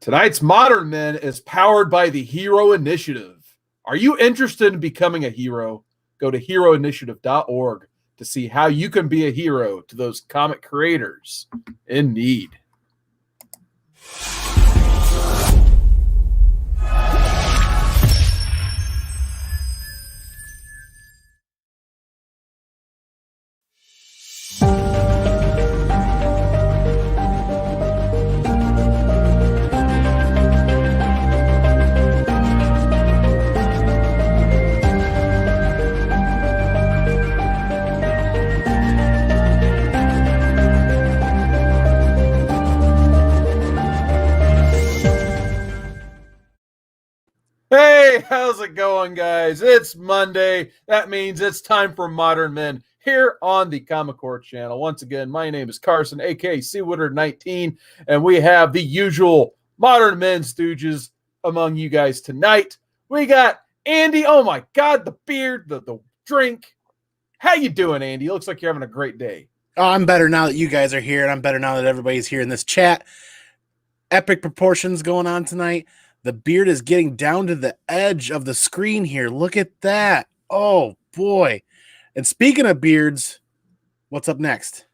Tonight's Modern Men is powered by the Hero Initiative. Are you interested in becoming a hero? Go to heroinitiative.org to see how you can be a hero to those comic creators in need. Hey, how's it going, guys? It's Monday. That means it's time for Modern Men here on the Comic Core channel. Once again, my name is Carson, aka Seawater19, and we have the usual Modern Men stooges among you guys tonight. We got Andy. Oh my God, the beard, the drink. How you doing, Andy? Looks like you're having a great day. Oh, I'm better now that you guys are here, and I'm better now that everybody's here in this chat. Epic proportions going on tonight. The beard is getting down to the edge of the screen here. Look at that. Oh, boy. And speaking of beards, what's up next?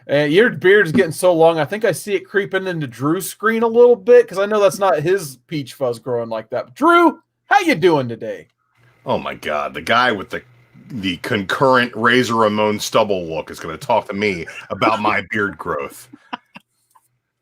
Your beard is getting so long, I think I see it creeping into Drew's screen a little bit, because I know that's not his peach fuzz growing like that. But Drew, how you doing today? Oh, my God. The guy with the concurrent Razor Ramon stubble look is going to talk to me about my beard growth.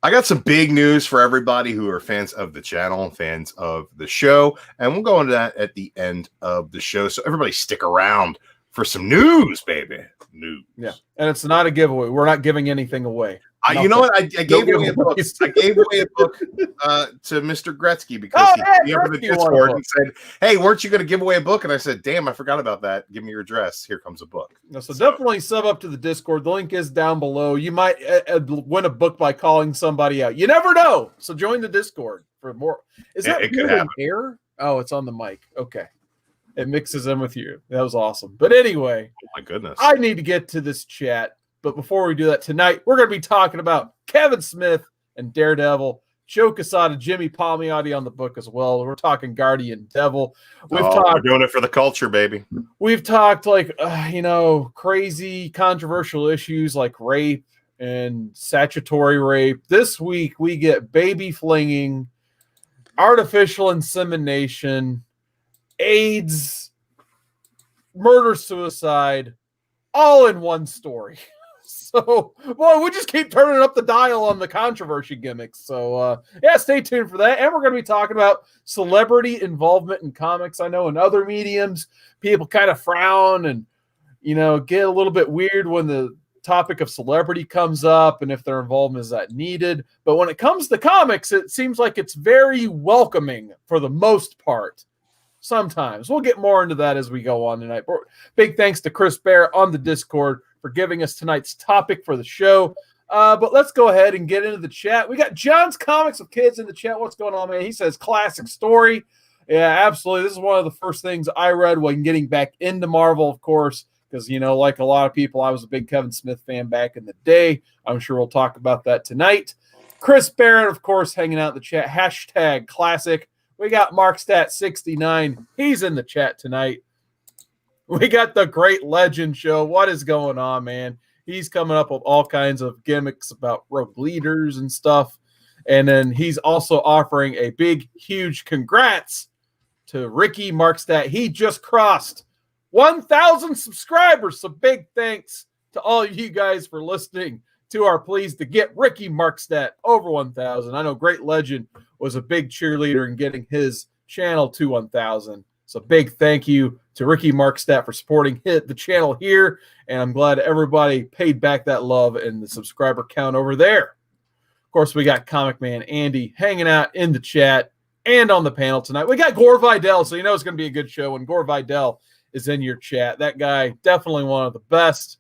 I got some big news for everybody who are fans of the channel, fans of the show, and we'll go into that at the end of the show. So everybody stick around for some news, baby. News. Yeah, and it's not a giveaway. We're not giving anything away. You know what? I gave away a book. I gave away a book to Mr. Gretzky because he came over to the Discord and said, "Hey, weren't you going to give away a book?" And I said, "Damn, I forgot about that. Give me your address. Here comes a book." So definitely sub up to the Discord. The link is down below. You might win a book by calling somebody out. You never know. So join the Discord for more. Is that beard hair? Oh, it's on the mic. Okay. It mixes in with you. That was awesome. But anyway, oh my goodness, I need to get to this chat. But before we do that tonight, we're going to be talking about Kevin Smith and Daredevil, Joe Casada, Jimmy Palmiotti on the book as well. We're talking Guardian Devil. We're doing it for the culture, baby. We've talked crazy controversial issues like rape and statutory rape. This week we get baby flinging, artificial insemination, AIDS, murder, suicide, all in one story. So, well, we just keep turning up the dial on the controversy gimmicks. So, yeah, stay tuned for that. And we're going to be talking about celebrity involvement in comics. I know in other mediums, people kind of frown and, get a little bit weird when the topic of celebrity comes up and if their involvement is that needed. But when it comes to comics, it seems like it's very welcoming for the most part. Sometimes. We'll get more into that as we go on tonight. Big thanks to Chris Bear on the Discord for giving us tonight's topic for the show. But let's go ahead and get into the chat. We got John's Comics with Kids in the chat. What's going on, man? He says classic story. Yeah, absolutely. This is one of the first things I read when getting back into Marvel, of course, because, like a lot of people, I was a big Kevin Smith fan back in the day. I'm sure we'll talk about that tonight. Chris Barrett, of course, hanging out in the chat. Hashtag classic. We got MarkStat69. He's in the chat tonight. We got the Great Legend Show. What is going on, man? He's coming up with all kinds of gimmicks about rogue leaders and stuff. And then he's also offering a big, huge congrats to Ricky Markstat. He just crossed 1,000 subscribers. So big thanks to all of you guys for listening to our pleas to get Ricky Markstat over 1,000. I know Great Legend was a big cheerleader in getting his channel to 1,000. So big thank you to Ricky Markstat for supporting the channel here. And I'm glad everybody paid back that love and the subscriber count over there. Of course, we got ComicManAndy hanging out in the chat and on the panel tonight. We got Gore Vidal, so it's going to be a good show when Gore Vidal is in your chat. That guy, definitely one of the best.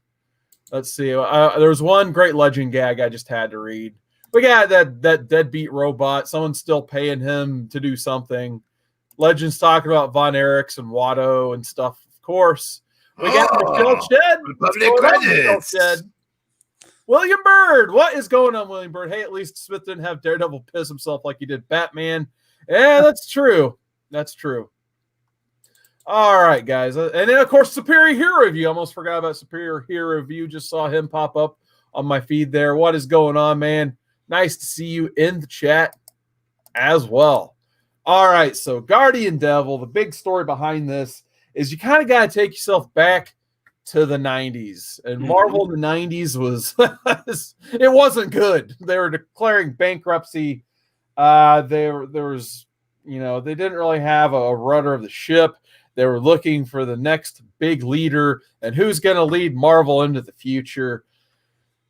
Let's see. There was one Great Legend gag I just had to read. We got that deadbeat robot. Someone's still paying him to do something. Legends talking about Von Erichs and Watto and stuff, of course. We got Michelle Shed. Public credits. William Bird. What is going on, William Bird? Hey, at least Smith didn't have Daredevil piss himself like he did Batman. Yeah, that's true. That's true. All right, guys. And then, of course, Superior Hero Review. Almost forgot about Superior Hero Review. Just saw him pop up on my feed there. What is going on, man? Nice to see you in the chat as well. All right, so Guardian Devil, the big story behind this is you kind of got to take yourself back to the 90s. And Marvel in the 90s was, it wasn't good. They were declaring bankruptcy. There was, they didn't really have a rudder of the ship. They were looking for the next big leader and who's going to lead Marvel into the future.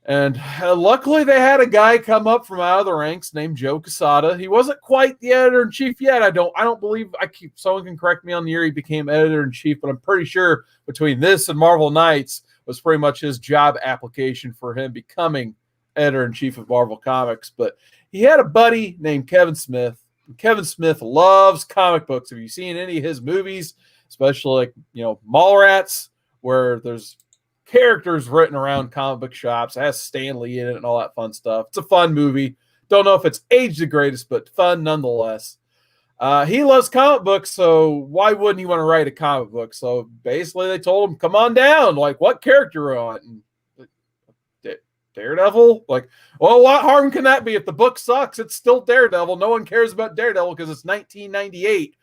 And luckily they had a guy come up from out of the ranks named Joe Casada. He wasn't quite the editor-in-chief yet. I don't believe, someone can correct me on the year he became editor-in-chief, but I'm pretty sure between this and Marvel Knights was pretty much his job application for him becoming editor-in-chief of Marvel Comics. But he had a buddy named Kevin Smith. And Kevin Smith loves comic books. Have you seen any of his movies? Especially Mallrats, where there's characters written around comic book shops. It has Stan Lee in it and all that fun stuff. It's a fun movie. Don't know if it's aged the greatest, but fun nonetheless. He loves comic books, so why wouldn't he want to write a comic book? So basically they told him, come on down. Like, what character are on? And Daredevil? Like, well, what harm can that be? If the book sucks, it's still Daredevil. No one cares about Daredevil because it's 1998.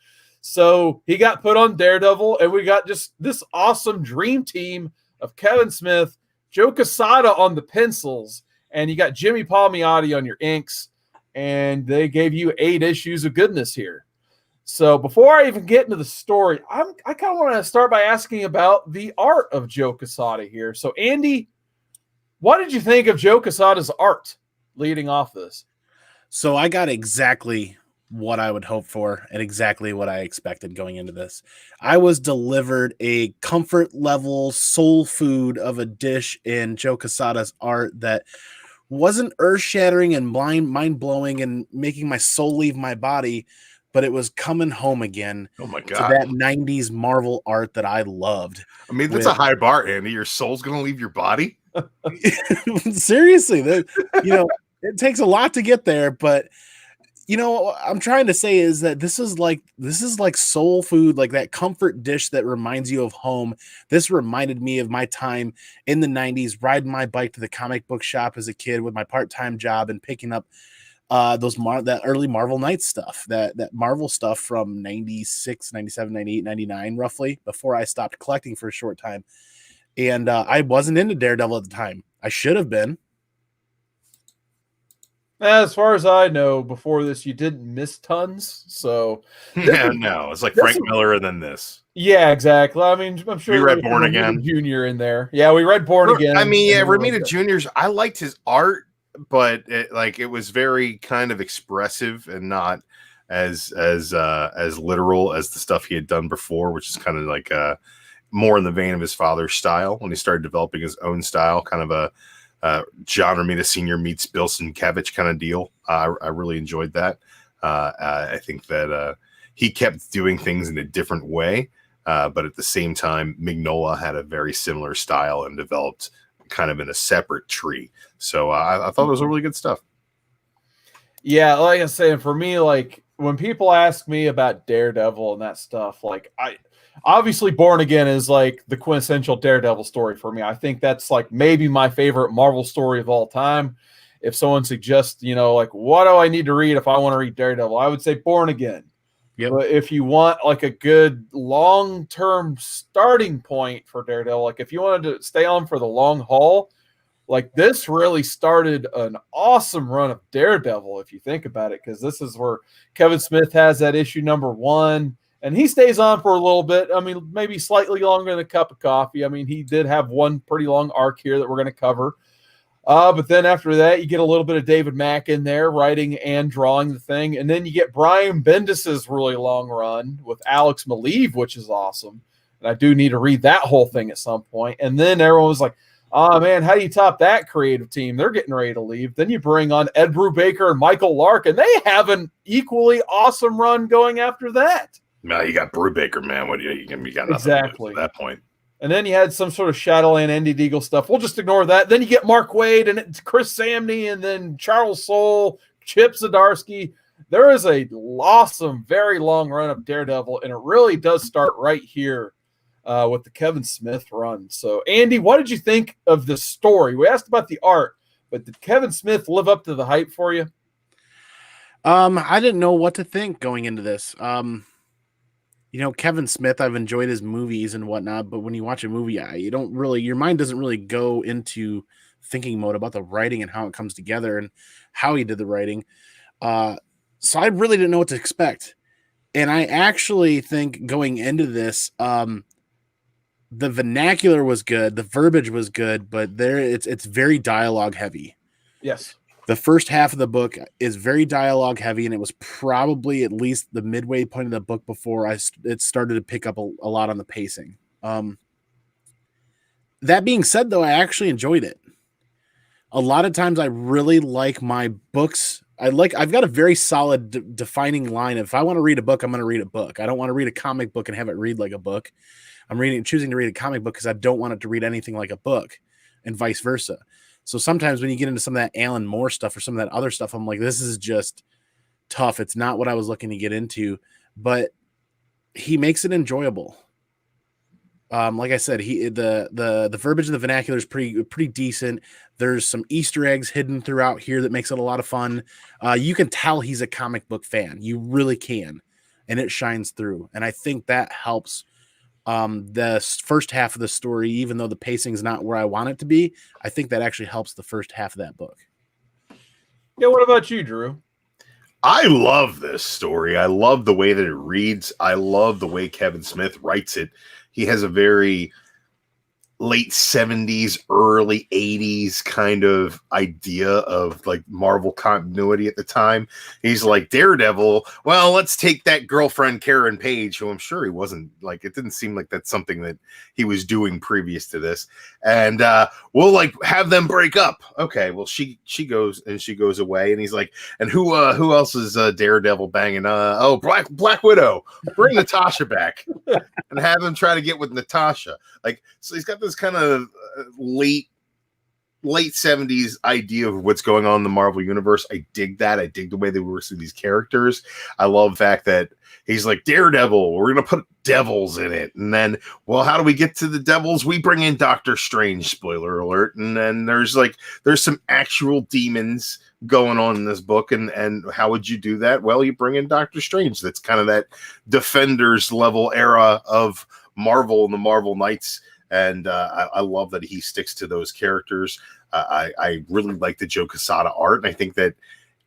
So he got put on Daredevil, and we got just this awesome dream team of Kevin Smith, Joe Casada on the pencils, and you got Jimmy Palmiotti on your inks, and they gave you 8 issues of goodness here. So before I even get into the story, I kind of want to start by asking about the art of Joe Casada here. So Andy, what did you think of Joe Casada's art leading off this? So I got exactly what I would hope for and exactly what I expected going into this. I was delivered a comfort level soul food of a dish in Joe Casada's art that wasn't earth-shattering and mind-blowing and making my soul leave my body, but it was coming home again. Oh my God. To that 90s Marvel art that I loved. I mean, that's a high bar, Andy. Your soul's going to leave your body? Seriously, it takes a lot to get there, but what I'm trying to say is that this is like soul food, like that comfort dish that reminds you of home. This reminded me of my time in the 90s, riding my bike to the comic book shop as a kid with my part-time job and picking up that early Marvel Knights stuff, that Marvel stuff from 96, 97, 98, 99, roughly, before I stopped collecting for a short time. And I wasn't into Daredevil at the time. I should have been. As far as I know, before this, you didn't miss tons. So no, it's like Frank Miller and then this. Yeah, exactly. I mean, I'm sure we read Born Again Junior in there. Yeah, we read Born Again. I mean, yeah, Romita Junior's. I liked his art, but it was very kind of expressive and not as literal as the stuff he had done before, which is kind of like more in the vein of his father's style when he started developing his own style, kind of a John Romita Sr. meets Bill Sienkiewicz kind of deal. I really enjoyed that. I think that he kept doing things in a different way, but at the same time, Mignola had a very similar style and developed kind of in a separate tree. So I thought it was really good stuff. Yeah, like I say, for me, like when people ask me about Daredevil and that stuff, like obviously Born Again is like the quintessential Daredevil story for me. I think that's like maybe my favorite Marvel story of all time. If someone suggests, like what do I need to read if I want to read Daredevil, I would say Born Again. Yep. But if you want like a good long-term starting point for Daredevil, like if you wanted to stay on for the long haul, like this really started an awesome run of Daredevil, if you think about it, because this is where Kevin Smith has that issue #1. And he stays on for a little bit. I mean, maybe slightly longer than a cup of coffee. I mean, he did have one pretty long arc here that we're going to cover. But then after that, you get a little bit of David Mack in there writing and drawing the thing. And then you get Brian Bendis's really long run with Alex Maleev, which is awesome. And I do need to read that whole thing at some point. And then everyone was like, oh, man, how do you top that creative team? They're getting ready to leave. Then you bring on Ed Brubaker and Michael Lark, and they have an equally awesome run going after that. No, you got Brubaker, man. What you got nothing exactly at that point. And then you had some sort of Shadowland Andy Deagle stuff. We'll just ignore that. Then you get Mark Waid and it's Chris Samney and then Charles Soule, Chip Zdarsky. There is a awesome, very long run of Daredevil, and it really does start right here with the Kevin Smith run. So, Andy, what did you think of the story? We asked about the art, but did Kevin Smith live up to the hype for you? I didn't know what to think going into this. Kevin Smith, I've enjoyed his movies and whatnot, but when you watch a movie, your mind doesn't really go into thinking mode about the writing and how it comes together and how he did the writing. So I really didn't know what to expect. And I actually think going into this, the vernacular was good, the verbiage was good, but it's very dialogue heavy. Yes. The first half of the book is very dialogue heavy, and it was probably at least the midway point of the book before it started to pick up a lot on the pacing. That being said, though, I actually enjoyed it. A lot of times I really like my books. I've got a very solid defining line. If I want to read a book, I'm going to read a book. I don't want to read a comic book and have it read like a book. I'm choosing to read a comic book because I don't want it to read anything like a book, and vice versa. So sometimes when you get into some of that Alan Moore stuff or some of that other stuff, I'm like, this is just tough. It's not what I was looking to get into, but he makes it enjoyable. Like I said, the verbiage and the vernacular is pretty decent. There's some Easter eggs hidden throughout here that makes it a lot of fun. You can tell he's a comic book fan. You really can, and it shines through. And I think that helps the first half of the story, even though the pacing is not where I want it to be. I think that actually helps the first half of that book. Yeah. What about you, Drew? I love this story. I love the way that it reads. I love the way Kevin Smith writes it. He has a very late 70s, early 80s kind of idea of like Marvel continuity at the time. He's like, Daredevil, well, let's take that girlfriend Karen Page, who I'm sure he wasn't, like, it didn't seem like that's something that he was doing previous to this, and we'll like have them break up. Okay, well, she goes away, and he's like, and who else is Daredevil banging? Black Widow, bring Natasha back and have him try to get with Natasha. Like, so he's got this kind of late 70s idea of what's going on in the Marvel universe. I dig that. I dig the way they work through these characters. I love the fact that he's like, Daredevil, we're going to put devils in it. And then, well, how do we get to the devils? We bring in Doctor Strange, spoiler alert. And then there's some actual demons going on in this book. And how would you do that? Well, you bring in Doctor Strange. That's kind of that Defenders level era of Marvel and the Marvel Knights. And I love that he sticks to those characters. I really like the Joe Casada art, and I think that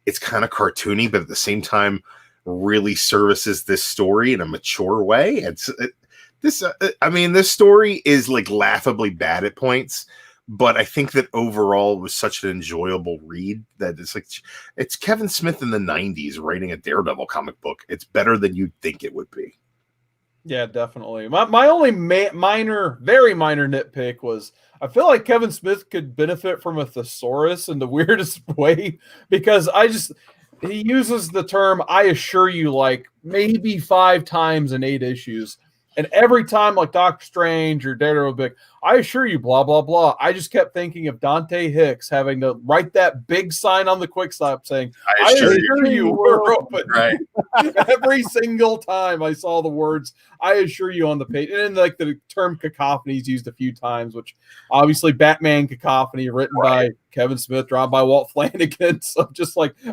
it's kind of cartoony, but at the same time, really services this story in a mature way. This story is like laughably bad at points, but I think that overall it was such an enjoyable read that it's Kevin Smith in the 90s writing a Daredevil comic book. It's better than you'd think it would be. Yeah, definitely. My only very minor nitpick was I feel like Kevin Smith could benefit from a thesaurus in the weirdest way, because he uses the term "I assure you" like maybe 5 times in 8 issues. And every time, like Doctor Strange or Daredevil, big, I assure you, blah, blah, blah. I just kept thinking of Dante Hicks having to write that big sign on the quick stop saying, I assure you we're open. Right. Every single time I saw the words, I assure you on the page. And then like the term cacophony is used a few times, which obviously Batman Cacophony written by Kevin Smith, drawn by Walt Flanagan. So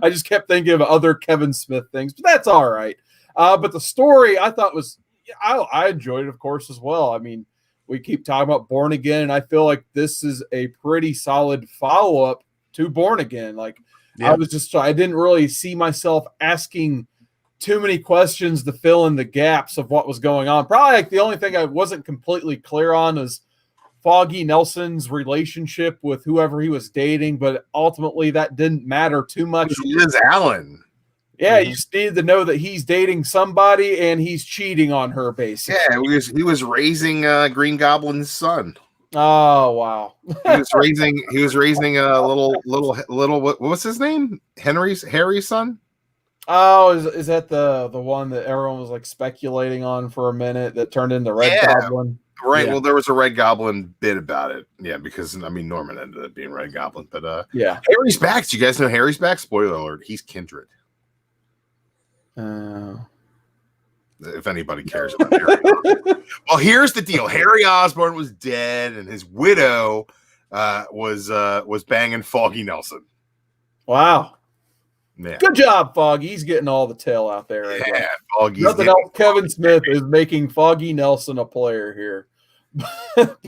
I just kept thinking of other Kevin Smith things, but that's all right. But the story I thought was, I enjoyed it, of course, as well. I mean, we keep talking about Born Again, and I feel like this is a pretty solid follow-up to Born Again. Like, yeah. I didn't really see myself asking too many questions to fill in the gaps of what was going on. Probably like the only thing I wasn't completely clear on is Foggy Nelson's relationship with whoever he was dating, but ultimately that didn't matter too much. He is Alan. Yeah, you just needed to know that he's dating somebody and he's cheating on her, basically. Yeah, he was raising Green Goblin's son. Oh wow! He was raising a little. What was his name? Harry's son. Oh, is that the one that everyone was like speculating on for a minute that turned into Red Goblin? Right. Yeah. Well, there was a Red Goblin bit about it. Yeah, because I mean Norman ended up being Red Goblin, but Yeah. Harry's back. Do you guys know Harry's back? Spoiler alert: he's Kindred. If anybody cares about Harry. Well, here's the deal: Harry Osborn was dead, and his widow was banging Foggy Nelson. Wow. Yeah. Good job, Foggy. He's getting all the tail out there. Right now. Foggy's Nothing else. Kevin Smith is making Foggy Nelson a player here.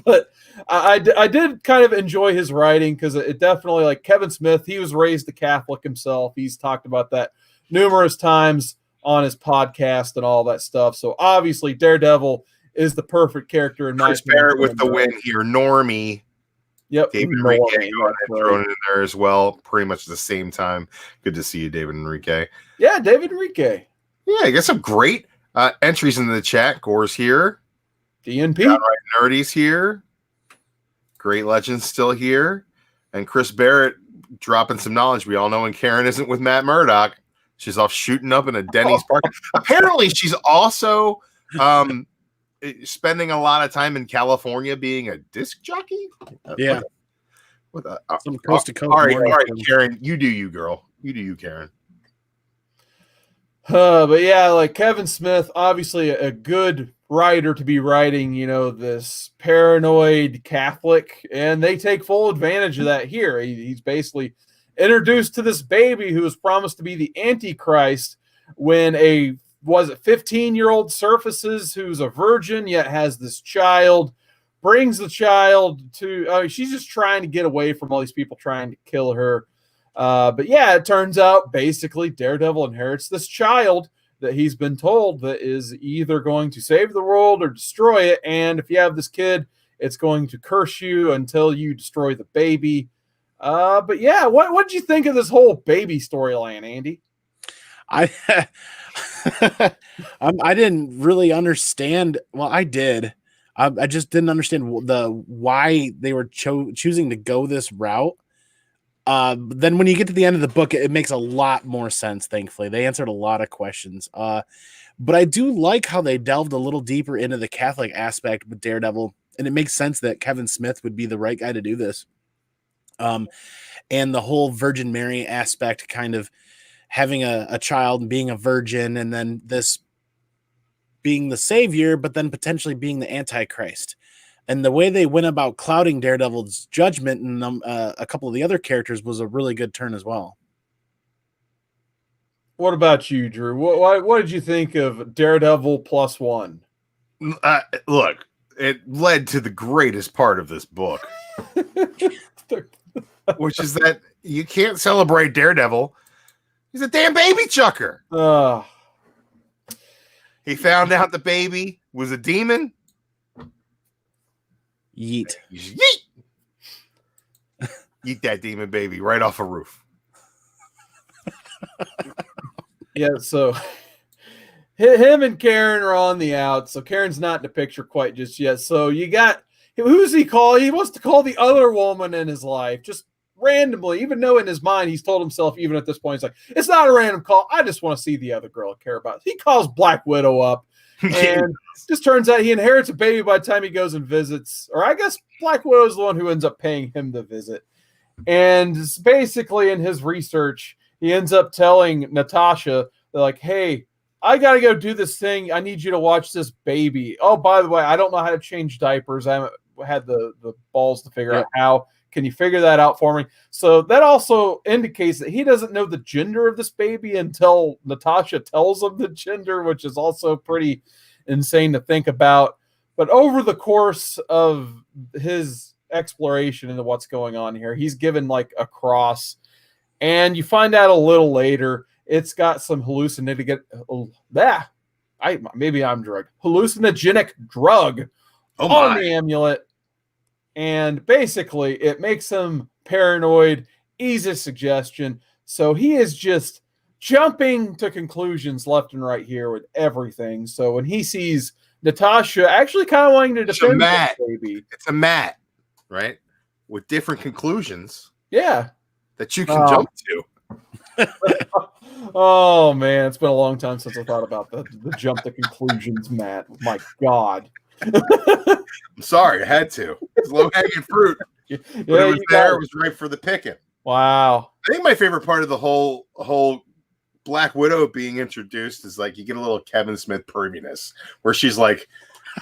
But I did kind of enjoy his writing because it definitely, like Kevin Smith, he was raised a Catholic himself. He's talked about that numerous times on his podcast and all that stuff. So obviously Daredevil is the perfect character in my Chris Barrett with the win here. Normie. Yep. David Enrique thrown in there as well, pretty much at the same time. Good to see you, David Enrique. Yeah, David Enrique. Yeah, I guess some great entries into the chat. Gore's here. DNP. Downright Nerdy's here. Great Legends still here. And Chris Barrett dropping some knowledge. We all know when Karen isn't with Matt Murdock, she's off shooting up in a Denny's park. Apparently, she's also spending a lot of time in California being a disc jockey. Yeah. Some coast to coast. All right, Karen, you do you, girl. You do you, Karen. But yeah, like Kevin Smith, obviously a good writer to be writing, this paranoid Catholic, and they take full advantage of that here. He's basically introduced to this baby who was promised to be the Antichrist when a 15-year-old surfaces who's a virgin yet has this child, brings the child to she's just trying to get away from all these people trying to kill her. But yeah, it turns out basically Daredevil inherits this child that he's been told that is either going to save the world or destroy it. And if you have this kid, it's going to curse you until you destroy the baby. But yeah, what did you think of this whole baby storyline, Andy? I didn't really understand. Well, I did. I just didn't understand why they were choosing to go this route. Then when you get to the end of the book, it makes a lot more sense. Thankfully, they answered a lot of questions. But I do like how they delved a little deeper into the Catholic aspect with Daredevil, and it makes sense that Kevin Smith would be the right guy to do this. And the whole Virgin Mary aspect, kind of having a child and being a virgin, and then this being the savior, but then potentially being the Antichrist. And the way they went about clouding Daredevil's judgment and a couple of the other characters was a really good turn as well. What about you, Drew? What did you think of Daredevil +1? Look, it led to the greatest part of this book, which is that you can't celebrate Daredevil. He's a damn baby chucker. He found out the baby was a demon. Yeet. Yeet. Eat that demon baby right off a roof. Yeah, so him and Karen are on the out. So Karen's not in the picture quite just yet. So you got, who's he call? He wants to call the other woman in his life, just randomly, even though in his mind he's told himself, even at this point, he's like, it's not a random call. I just want to see the other girl I care about. He calls Black Widow up. And just turns out he inherits a baby by the time he goes and visits. Or I guess Black Widow is the one who ends up paying him the visit. And basically in his research, he ends up telling Natasha, they're like, hey, I got to go do this thing. I need you to watch this baby. Oh, by the way, I don't know how to change diapers. I haven't had the balls to figure out how. Can you figure that out for me? So that also indicates that he doesn't know the gender of this baby until Natasha tells him the gender, which is also pretty insane to think about. But over the course of his exploration into what's going on here, he's given like a cross, and you find out a little later it's got some hallucinogenic drug on the amulet. And basically, it makes him paranoid, easy suggestion. So he is just jumping to conclusions left and right here with everything. So when he sees Natasha actually kind of wanting to defend this baby. It's a mat, right? With different conclusions. Yeah. That you can jump to. Oh man, it's been a long time since I thought about the jump to conclusions, Matt. My God. I'm sorry, I had to. It's low hanging fruit. Yeah, But it was there. It was right for the picking. Wow. I think my favorite part of the whole Black Widow being introduced is like you get a little Kevin Smith perviness where she's like,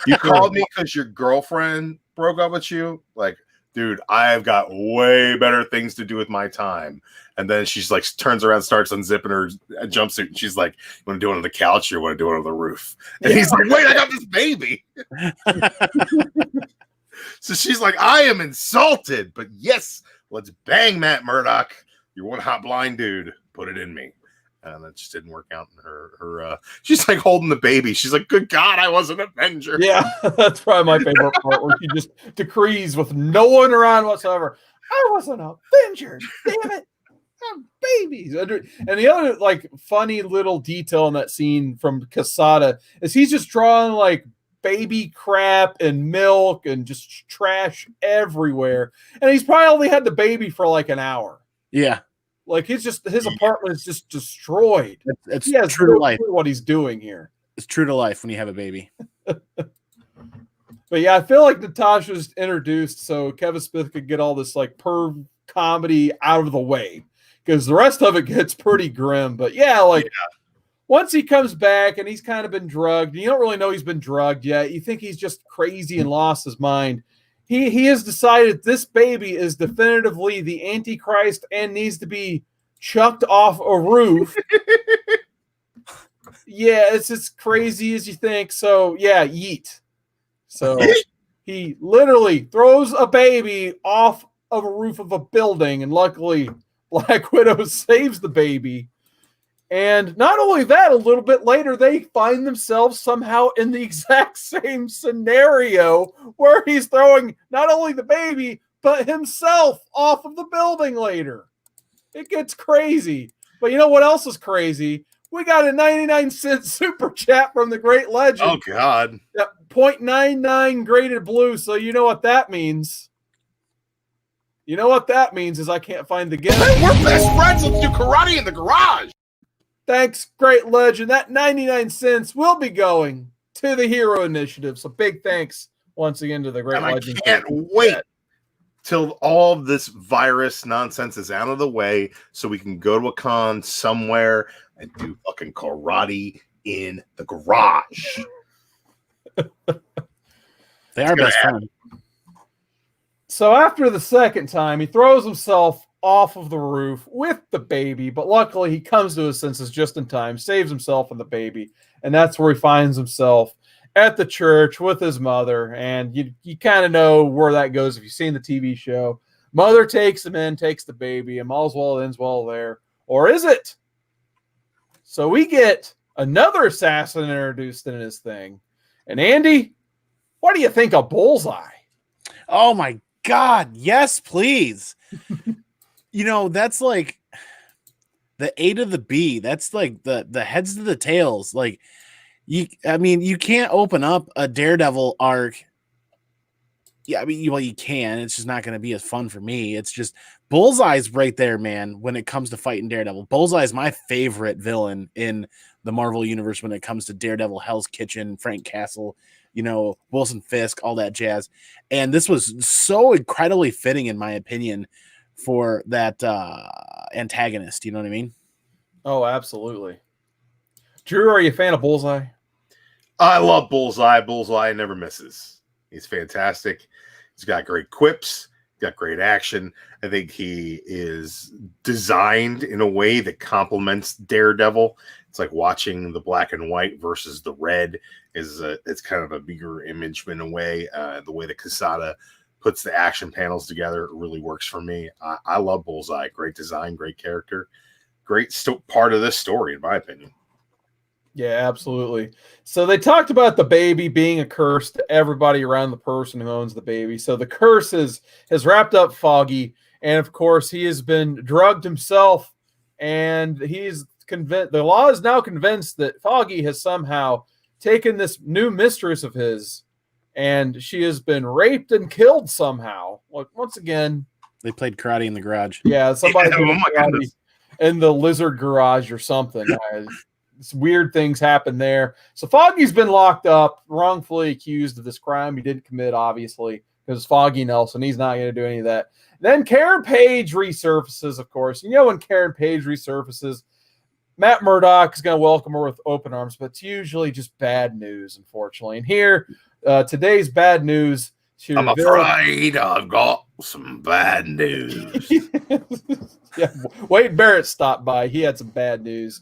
"You called me because your girlfriend broke up with you." Like, dude, I've got way better things to do with my time. And then she's like, turns around, starts unzipping her jumpsuit, and she's like, "You want to do it on the couch or you want to do it on the roof?" And he's like, "Wait, I got this baby." So she's like, "I am insulted, but yes, let's bang Matt Murdock. You're one hot blind dude. Put it in me." And that just didn't work out in her she's like holding the baby. She's like, "Good God, I was an Avenger." Yeah, that's probably my favorite part where she just decrees with no one around whatsoever. I wasn't a Avenger. Damn it. I'm babies. And the other like funny little detail in that scene from Casada is he's just drawing like baby crap and milk and just trash everywhere. And he's probably only had the baby for like an hour. Yeah. Like his apartment is just destroyed. It's he has true no to life. clue what he's doing here. It's true to life when you have a baby. But yeah, I feel like Natasha's introduced so Kevin Smith could get all this like perv comedy out of the way because the rest of it gets pretty grim. But yeah, like once he comes back and he's kind of been drugged, you don't really know he's been drugged yet. You think he's just crazy and lost his mind. He has decided this baby is definitively the Antichrist and needs to be chucked off a roof. Yeah, it's as crazy as you think. So yeah, yeet. So he literally throws a baby off of a roof of a building, and luckily Black Widow saves the baby. And not only that, a little bit later, they find themselves somehow in the exact same scenario where he's throwing not only the baby, but himself off of the building later. It gets crazy. But you know what else is crazy? We got a 99-cent super chat from the great legend. Oh, God. 0.99 graded blue. So you know what that means. You know what that means is I can't find the gift. We're best friends. Let's do karate in the garage. Thanks, great legend. That 99 cents will be going to the Hero Initiative. So big thanks once again to the great legend. I can't wait till all of this virus nonsense is out of the way so we can go to a con somewhere and do fucking karate in the garage. They are best friends. So after the second time, he throws himself off of the roof with the baby, but luckily he comes to his senses just in time, saves himself and the baby, and that's where he finds himself at the church with his mother. And you kind of know where that goes if you've seen the TV show. Mother takes him in, takes the baby, and all's well ends well there. Or is it? So we get another assassin introduced in this thing. And Andy, what do you think of Bullseye? Oh my God, yes, please. You know, that's like the A to the B. That's like the heads to the tails. Like you can't open up a Daredevil arc. Yeah, I mean, you can. It's just not going to be as fun for me. It's just Bullseye's right there, man, when it comes to fighting Daredevil. Bullseye is my favorite villain in the Marvel universe when it comes to Daredevil, Hell's Kitchen, Frank Castle, Wilson Fisk, all that jazz. And this was so incredibly fitting, in my opinion, for that antagonist. You know what I mean? Oh, absolutely. Drew, are you a fan of Bullseye? I love Bullseye. Bullseye never misses. He's fantastic. He's got great quips. He's got great action. I think he is designed in a way that complements Daredevil. It's like watching the black and white versus the red. It's kind of a bigger image in a way. The way that Casada puts the action panels together really works for me. I love Bullseye. Great design, great character, great part of this story, in my opinion. Yeah, absolutely. So they talked about the baby being a curse to everybody around the person who owns the baby. So the curse has wrapped up Foggy, and of course he has been drugged himself, and he's convinced. The law is now convinced that Foggy has somehow taken this new mistress of his, and she has been raped and killed somehow. Like, once again, they played karate in the garage. Yeah, somebody. Oh my goodness. in the lizard garage or something. Weird things happen there. So Foggy's been locked up, wrongfully accused of this crime he didn't commit, obviously, because Foggy Nelson, he's not going to do any of that. Then Karen Page resurfaces, of course. You know, when Karen Page resurfaces, Matt Murdock is going to welcome her with open arms, but it's usually just bad news, unfortunately. And here, today's bad news. I'm afraid I've got some bad news. Yeah, Wade Barrett stopped by. He had some bad news.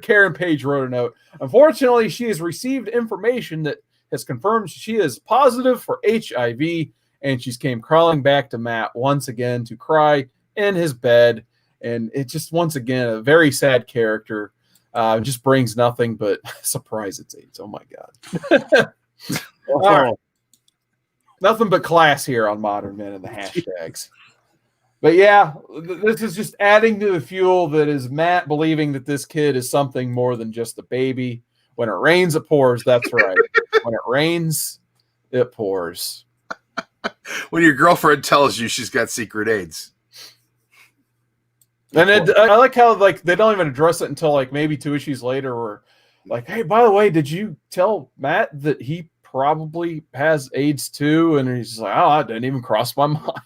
Karen Page wrote a note. Unfortunately, she has received information that has confirmed she is positive for HIV, and she's came crawling back to Matt once again to cry in his bed. And it just, once again, a very sad character. Just brings nothing but surprise it's AIDS. Oh, my God. All right. Nothing but class here on Modern Men and the hashtags. But, yeah, this is just adding to the fuel that is Matt believing that this kid is something more than just a baby. When it rains, it pours. That's right. When it rains, it pours. When your girlfriend tells you she's got secret AIDS. And I like how they don't even address it until maybe 2 issues later, or hey, by the way, did you tell Matt that he probably has AIDS too? And he's like, oh, that didn't even cross my mind.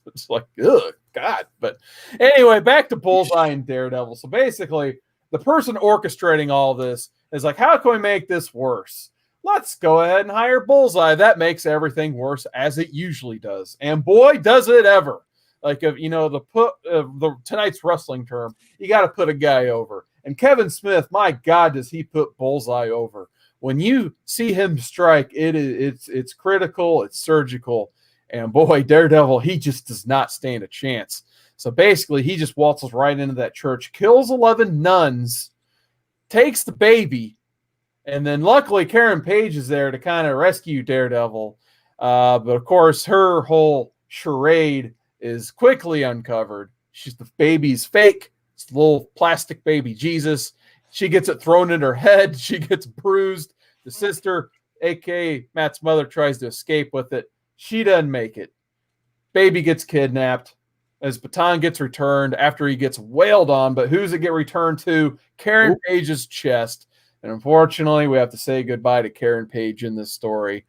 It's like, ugh, God. But anyway, back to Bullseye and Daredevil. So basically, the person orchestrating all this is like, how can we make this worse? Let's go ahead and hire Bullseye. That makes everything worse, as it usually does. And boy, does it ever. The tonight's wrestling term, you got to put a guy over. And Kevin Smith, my God, does he put Bullseye over? When you see him strike, it's critical, it's surgical, and boy, Daredevil, he just does not stand a chance. So basically, he just waltzes right into that church, kills 11 nuns, takes the baby, and then luckily Karen Page is there to kind of rescue Daredevil. But of course, her whole charade is quickly uncovered. The baby's fake. It's the little plastic baby Jesus. She gets it thrown in her head. She gets bruised. The sister, a.k.a. Matt's mother, tries to escape with it. She doesn't make it. Baby gets kidnapped. His baton gets returned after he gets wailed on. But who's it get returned to? Karen Page's chest. And unfortunately, we have to say goodbye to Karen Page in this story.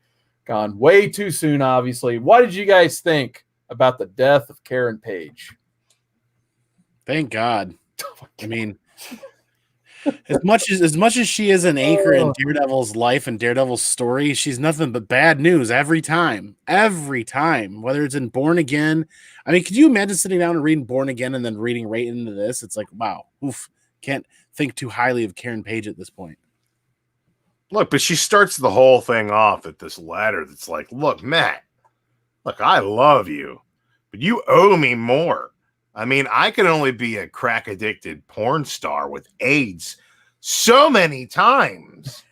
Gone way too soon, obviously. What did you guys think about the death of Karen Page? Thank God. I mean, as much as she is an anchor in Daredevil's life and Daredevil's story, she's nothing but bad news every time. Every time. Whether it's in Born Again. I mean, could you imagine sitting down and reading Born Again and then reading right into this? It's like, wow. Oof. Can't think too highly of Karen Page at this point. Look, but she starts the whole thing off at this letter that's like, look, Matt, look, I love you, but you owe me more. I mean, I can only be a crack-addicted porn star with AIDS so many times.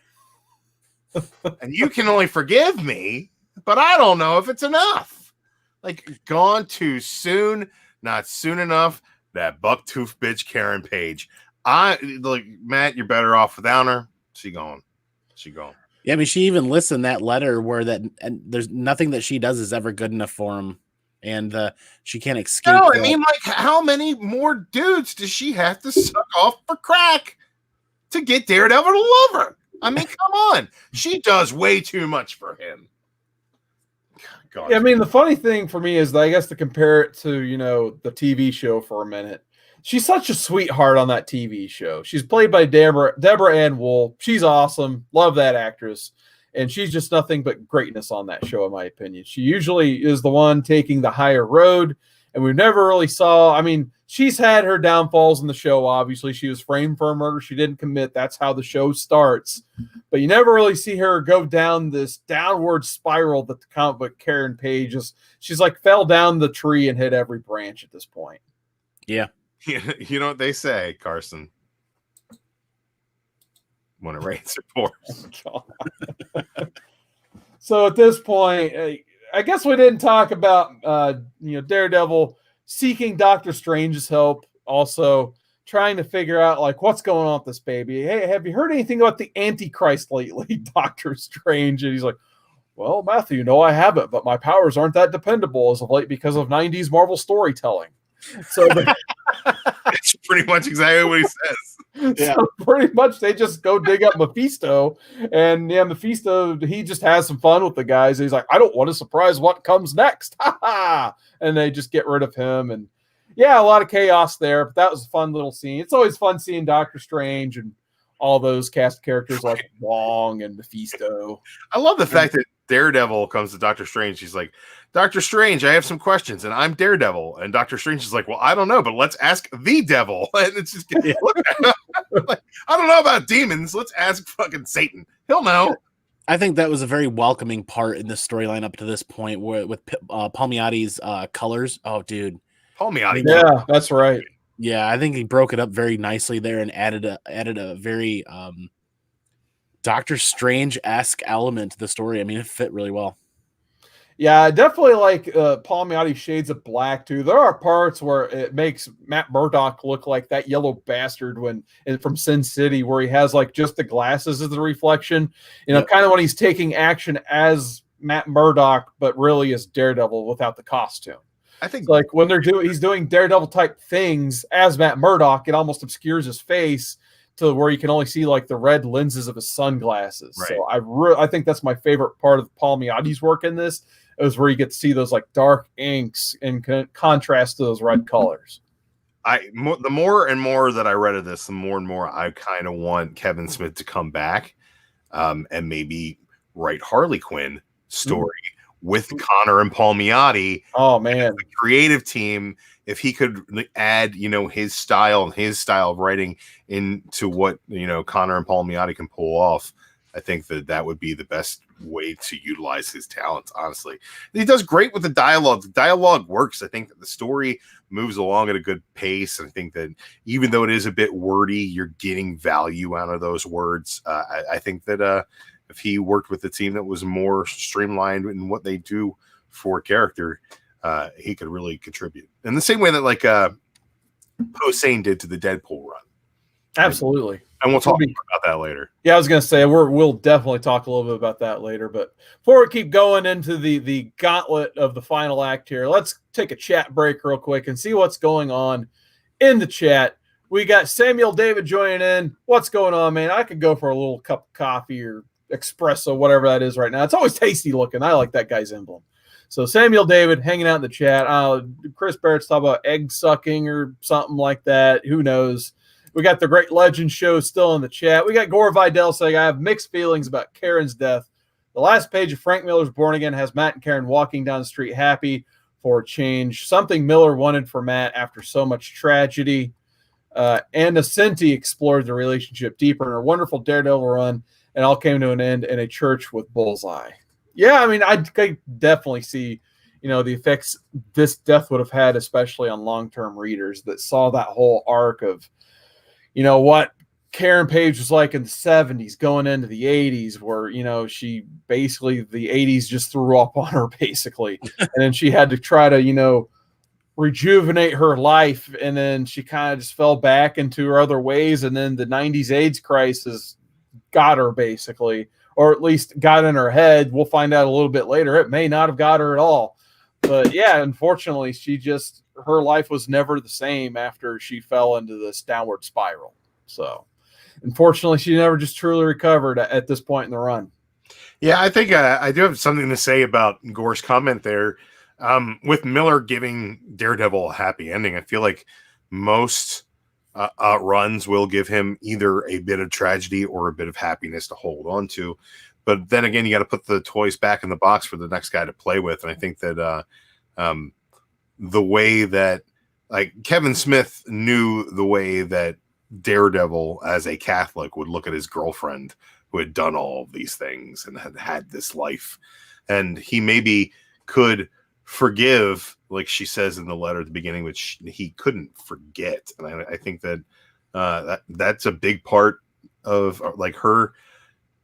And you can only forgive me, but I don't know if it's enough. Like, gone too soon, not soon enough. That bucktooth bitch Karen Page. Matt, you're better off without her. She gone. Yeah, I mean, she even lists in that letter where and there's nothing that she does is ever good enough for him, and she can't escape. No, I mean, how many more dudes does she have to suck off for crack to get Daredevil to love her? I mean, come on, she does way too much for him. God. Yeah, I mean, the funny thing for me is that I guess to compare it to the TV show for a minute. She's such a sweetheart on that TV show. She's played by Deborah Ann Wool. She's awesome. Love that actress. And she's just nothing but greatness on that show, in my opinion. She usually is the one taking the higher road. And we never really saw, I mean, she's had her downfalls in the show, obviously. She was framed for a murder she didn't commit. That's how the show starts. But you never really see her go down this downward spiral that the comic book Karen Page is. She's like fell down the tree and hit every branch at this point. Yeah. You know what they say, Carson? When it rains, it pours. Oh, so at this point, I guess we didn't talk about Daredevil seeking Doctor Strange's help, also trying to figure out what's going on with this baby. Hey, have you heard anything about the Antichrist lately, Doctor Strange? And he's like, well, Matthew, no, I haven't, but my powers aren't that dependable as of late because of 90s Marvel storytelling. So That's pretty much exactly what he says. Yeah. So pretty much they just go dig up Mephisto, and yeah, Mephisto, he just has some fun with the guys. He's like, I don't want to surprise what comes next. Ha ha. And they just get rid of him. And yeah, a lot of chaos there, but that was a fun little scene. It's always fun seeing Doctor Strange and all those cast characters like Wong and Mephisto. I love the fact that Daredevil comes to Doctor Strange. He's like, Doctor Strange, I have some questions, and I'm Daredevil. And Doctor Strange is like, well, I don't know, but let's ask the devil. And it's just, like, I don't know about demons. Let's ask fucking Satan. He'll know. I think that was a very welcoming part in the storyline up to this point, with Palmiotti's colors. Oh, dude. Palmiotti. Yeah, that's right. Yeah, I think he broke it up very nicely there and added a very Doctor Strange-esque element to the story. I mean, it fit really well. Yeah, I definitely like Palmiotti shades of black too. There are parts where it makes Matt Murdock look like that yellow bastard from Sin City, where he has like just the glasses as the reflection. You know, kind of when he's taking action as Matt Murdock, but really as Daredevil without the costume. I think like when he's doing Daredevil type things as Matt Murdock, it almost obscures his face to where you can only see like the red lenses of his sunglasses. Right. So I think that's my favorite part of Palmiotti's work in this, is where you get to see those like dark inks in contrast to those red colors. The more and more that I read of this, the more and more I kind of want Kevin Smith to come back and maybe write Harley Quinn story with Connor and Palmiotti. Oh man, the creative team, if he could add, his style of writing into what, Connor and Palmiotti can pull off, I think that would be the best way to utilize his talents, honestly. He does great with the dialogue. The dialogue works. I think that the story moves along at a good pace. I think that even though it is a bit wordy, you're getting value out of those words. I think that if he worked with a team that was more streamlined in what they do for a character, he could really contribute. In the same way that like Hossein did to the Deadpool run. Absolutely. And we'll talk about that later. Yeah, I was going to say, we'll definitely talk a little bit about that later. But before we keep going into the gauntlet of the final act here, let's take a chat break real quick and see what's going on in the chat. We got Samuel David joining in. What's going on, man? I could go for a little cup of coffee or espresso, whatever that is right now. It's always tasty looking. I like that guy's emblem. So Samuel David hanging out in the chat. Chris Barrett's talking about egg sucking or something like that. Who knows? We got the Great Legend Show still in the chat. We got Gore Vidal saying, I have mixed feelings about Karen's death. The last page of Frank Miller's Born Again has Matt and Karen walking down the street happy for a change. Something Miller wanted for Matt after so much tragedy. Anna Cinti explored the relationship deeper in her wonderful Daredevil run, and all came to an end in a church with Bullseye. Yeah, I mean, I definitely see, the effects this death would have had, especially on long-term readers that saw that whole arc of, what Karen Page was like in the 70s going into the 80s, where, she basically, the 80s just threw up on her, basically. And then she had to try to, rejuvenate her life. And then she kind of just fell back into her other ways. And then the 90s AIDS crisis got her, basically, or at least got in her head. We'll find out a little bit later. It may not have got her at all. But yeah, unfortunately, her life was never the same after she fell into this downward spiral. So unfortunately, she never just truly recovered at this point in the run. Yeah, I think I do have something to say about Gore's comment there. With Miller giving Daredevil a happy ending, I feel like most runs will give him either a bit of tragedy or a bit of happiness to hold on to. But then again, you got to put the toys back in the box for the next guy to play with. And I think that the way that, like, Kevin Smith knew the way that Daredevil as a Catholic would look at his girlfriend who had done all of these things and had this life. And he maybe could forgive, like she says in the letter at the beginning, which he couldn't forget. And I think that that's a big part of like her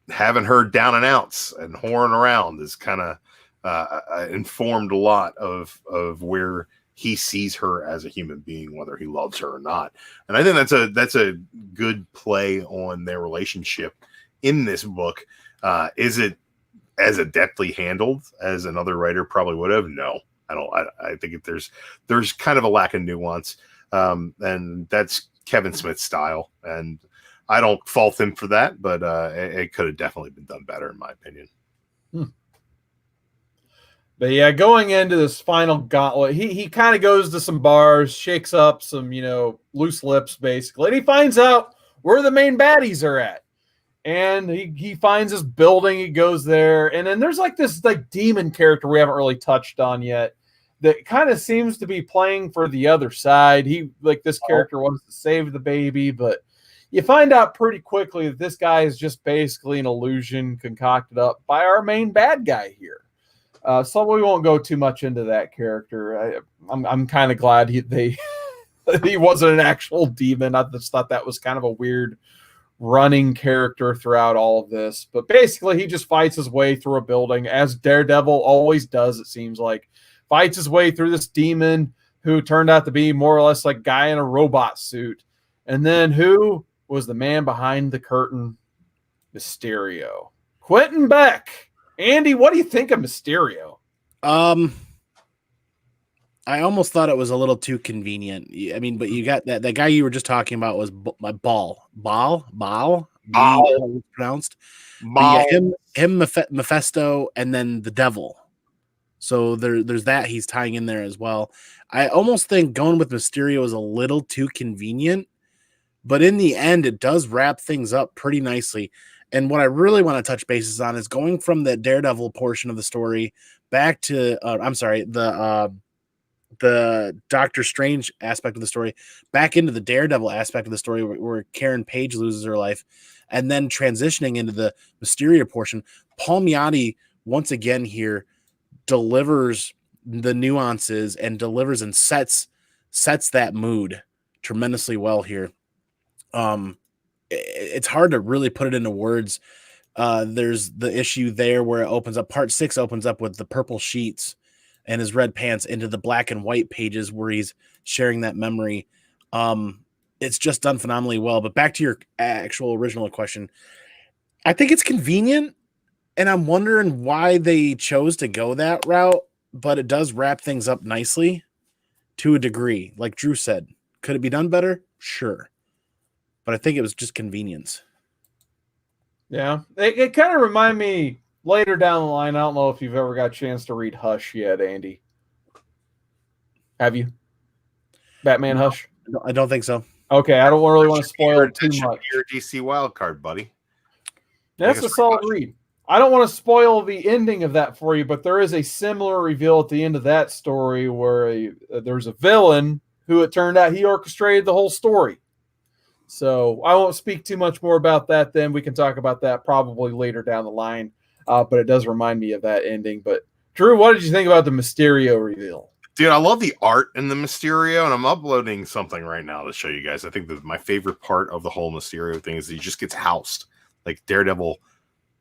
having her down and outs and whoring around is kind of informed a lot of where he sees her as a human being, whether he loves her or not. And I think that's a good play on their relationship in this book. Is it as adeptly handled as another writer probably would have? No, I don't. I think there's kind of a lack of nuance. And that's Kevin Smith's style. And I don't fault him for that, but it could have definitely been done better, in my opinion. But yeah, going into this final gauntlet, he kind of goes to some bars, shakes up some, loose lips, basically. And he finds out where the main baddies are at. And he finds this building, he goes there. And then there's this demon character we haven't really touched on yet that kind of seems to be playing for the other side. This character wants to save the baby, but you find out pretty quickly that this guy is just basically an illusion concocted up by our main bad guy here. So we won't go too much into that character. I'm kind of glad he wasn't an actual demon. I just thought that was kind of a weird running character throughout all of this. But basically, he just fights his way through a building, as Daredevil always does, it seems like. Fights his way through this demon who turned out to be more or less like a guy in a robot suit. And then who was the man behind the curtain? Mysterio. Quentin Beck. Andy, what do you think of Mysterio? I almost thought it was a little too convenient. I mean, but you got that guy you were just talking about was my Ball pronounced. Ball. Yeah, him, Mephisto, and then the Devil. So there's that he's tying in there as well. I almost think going with Mysterio is a little too convenient, but in the end, it does wrap things up pretty nicely. And what I really want to touch bases on is going from the Daredevil portion of the story back to, the Doctor Strange aspect of the story, back into the Daredevil aspect of the story where Karen Page loses her life, and then transitioning into the Mysterio portion. Palmiotti, once again here, delivers the nuances and delivers and sets that mood tremendously well here. It's hard to really put it into words. There's the issue there where it opens up. Part 6 opens up with the purple sheets and his red pants into the black and white pages where he's sharing that memory. It's just done phenomenally well. But back to your actual original question, I think it's convenient, and I'm wondering why they chose to go that route, but it does wrap things up nicely to a degree. Like Drew said, could it be done better? Sure. But I think it was just convenience. Yeah. It kind of reminded me later down the line. I don't know if you've ever got a chance to read Hush yet, Andy. Have you? Batman Hush? I don't think so. Okay, I don't really want to spoil it too much. Your DC wildcard, buddy. That's a solid read. I don't want to spoil the ending of that for you, but there is a similar reveal at the end of that story where there's a villain who it turned out he orchestrated the whole story. So I won't speak too much more about that then. We can talk about that probably later down the line. But it does remind me of that ending. But Drew, what did you think about the Mysterio reveal? Dude, I love the art in the Mysterio, and I'm uploading something right now to show you guys. I think that my favorite part of the whole Mysterio thing is he just gets housed. Like Daredevil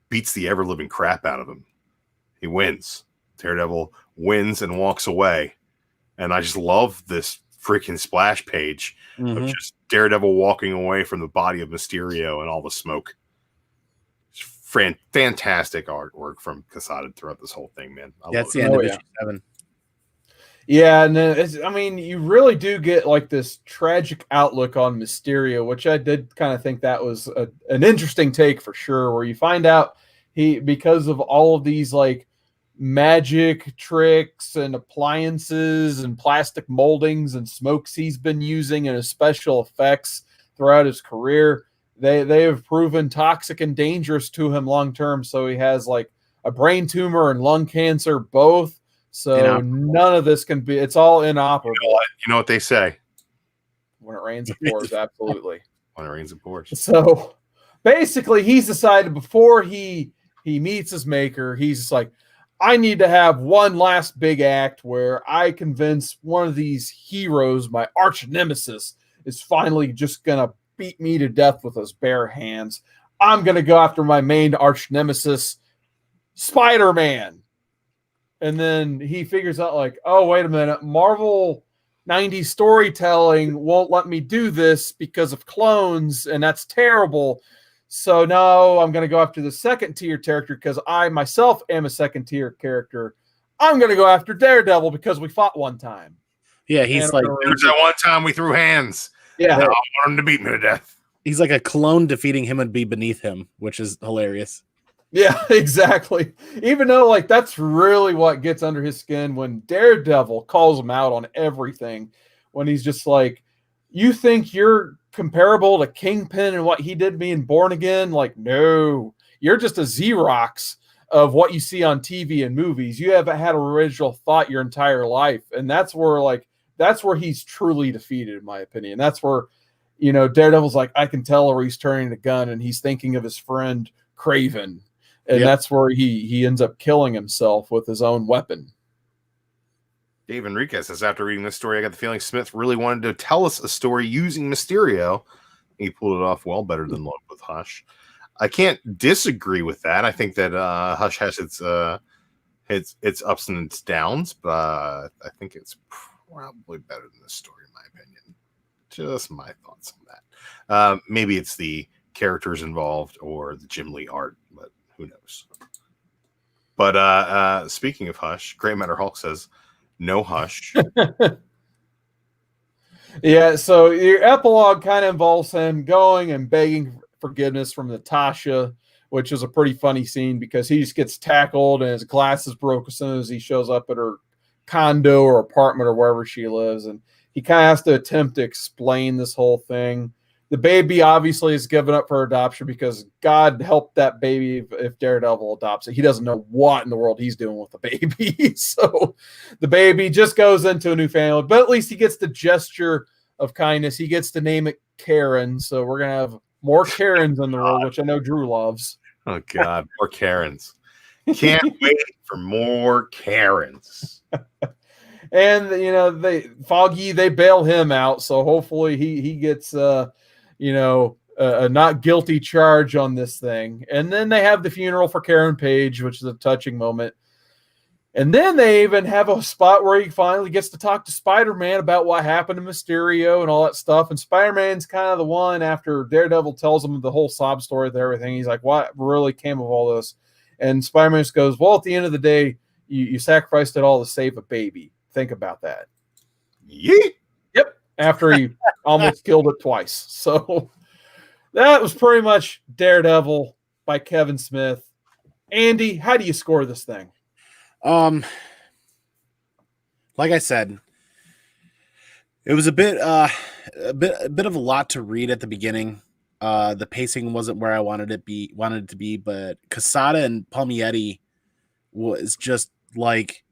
beats the ever-living crap out of him. He wins. Daredevil wins and walks away. And I just love this freaking splash page of just Daredevil walking away from the body of Mysterio and all the smoke. Fantastic artwork from Casada throughout this whole thing, man. That's the end of issue 7. Yeah, and then you really do get like this tragic outlook on Mysterio, which I did kind of think that was an interesting take for sure, where you find out because of all of these like magic tricks and appliances and plastic moldings and smokes he's been using and his special effects throughout his career, they have proven toxic and dangerous to him long term. So he has like a brain tumor and lung cancer both. So none of this can be, it's all inoperable. You know what they say? When it rains, it pours. Absolutely. When it rains, it pours. So basically he's decided before he meets his maker, he's just like, I need to have one last big act where I convince one of these heroes, my arch nemesis, is finally just going to beat me to death with his bare hands. I'm going to go after my main arch nemesis, Spider-Man. And then he figures out like, oh, wait a minute, Marvel 90s storytelling won't let me do this because of clones, and that's terrible. So no, I'm going to go after the second tier character because I myself am a second tier character. I'm going to go after Daredevil because we fought one time. Yeah, he's like There's that one time we threw hands. Yeah. Now I want him to beat me to death. he's like a clone defeating him would be beneath him, which is hilarious. Yeah, exactly. Even though, like, that's really what gets under his skin when Daredevil calls him out on everything. When he's just like, you think you're comparable to Kingpin and what he did being born again? Like, no, you're just a Xerox of what you see on TV and movies. You haven't had an original thought your entire life. And that's where he's truly defeated, in my opinion. That's where, Daredevil's like, I can tell where he's turning the gun and he's thinking of his friend Craven. And that's where he ends up killing himself with his own weapon. Dave Enriquez says, after reading this story, I got the feeling Smith really wanted to tell us a story using Mysterio. He pulled it off well better than Love with Hush. I can't disagree with that. I think that Hush has its ups and its downs, but I think it's probably better than this story, in my opinion. Just my thoughts on that. Maybe it's the characters involved or the Jim Lee art, but who knows? But speaking of Hush, Grey Matter Hulk says, no Hush. Yeah, so your epilogue kind of involves him going and begging forgiveness from Natasha, which is a pretty funny scene because he just gets tackled and his glasses broke as soon as he shows up at her condo or apartment or wherever she lives. And he kind of has to attempt to explain this whole thing. The baby obviously is given up for adoption because God help that baby if Daredevil adopts it. He doesn't know what in the world he's doing with the baby. So the baby just goes into a new family, but at least he gets the gesture of kindness. He gets to name it Karen. So we're going to have more Karens in the world, which I know Drew loves. Oh, God, more Karens. Can't wait for more Karens. And, they bail him out. So hopefully he gets, a not guilty charge on this thing. And then they have the funeral for Karen Page, which is a touching moment. And then they even have a spot where he finally gets to talk to Spider-Man about what happened to Mysterio and all that stuff. And Spider-Man's kind of the one, after Daredevil tells him the whole sob story of everything, he's like, what really came of all this? And Spider-Man just goes, well, at the end of the day, you sacrificed it all to save a baby. Think about that. Yeet. Yep. After he almost killed it twice. So that was pretty much Daredevil by Kevin Smith. Andy, how do you score this thing? Like I said, it was a bit of a lot to read at the beginning. The pacing wasn't where I wanted it to be, but Casada and Palmietti was just like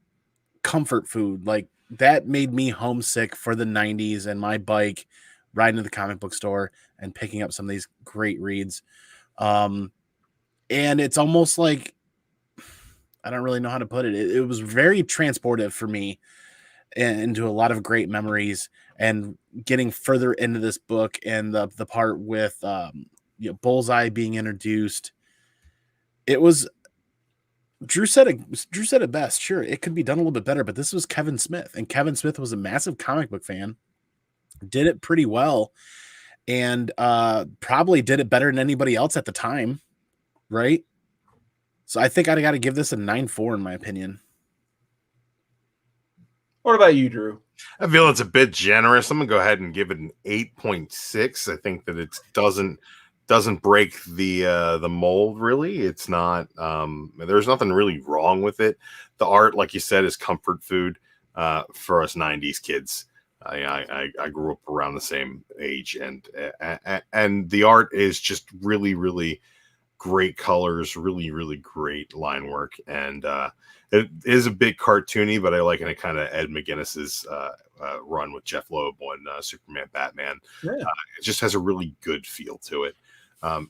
comfort food. Like that made me homesick for the 90s and my bike riding to the comic book store and picking up some of these great reads. And it's almost like, I don't really know how to put it. It was very transportive for me into a lot of great memories, and getting further into this book and the part with Bullseye being introduced. It was, Drew said it best. Sure, it could be done a little bit better, but this was Kevin Smith, and Kevin Smith was a massive comic book fan, did it pretty well, and probably did it better than anybody else at the time, right? So I think I got to give this a 9.4 in my opinion. What about you, Drew? I feel it's a bit generous. I'm gonna go ahead and give it an 8.6. I think that it doesn't break the mold really. It's not. There's nothing really wrong with it. The art, like you said, is comfort food for us 90s kids. I grew up around the same age, and the art is just really, really great colors, really, really great line work, and it is a bit cartoony, but I like it kind of Ed McGuinness's run with Jeff Loeb on Superman Batman. Yeah. It just has a really good feel to it,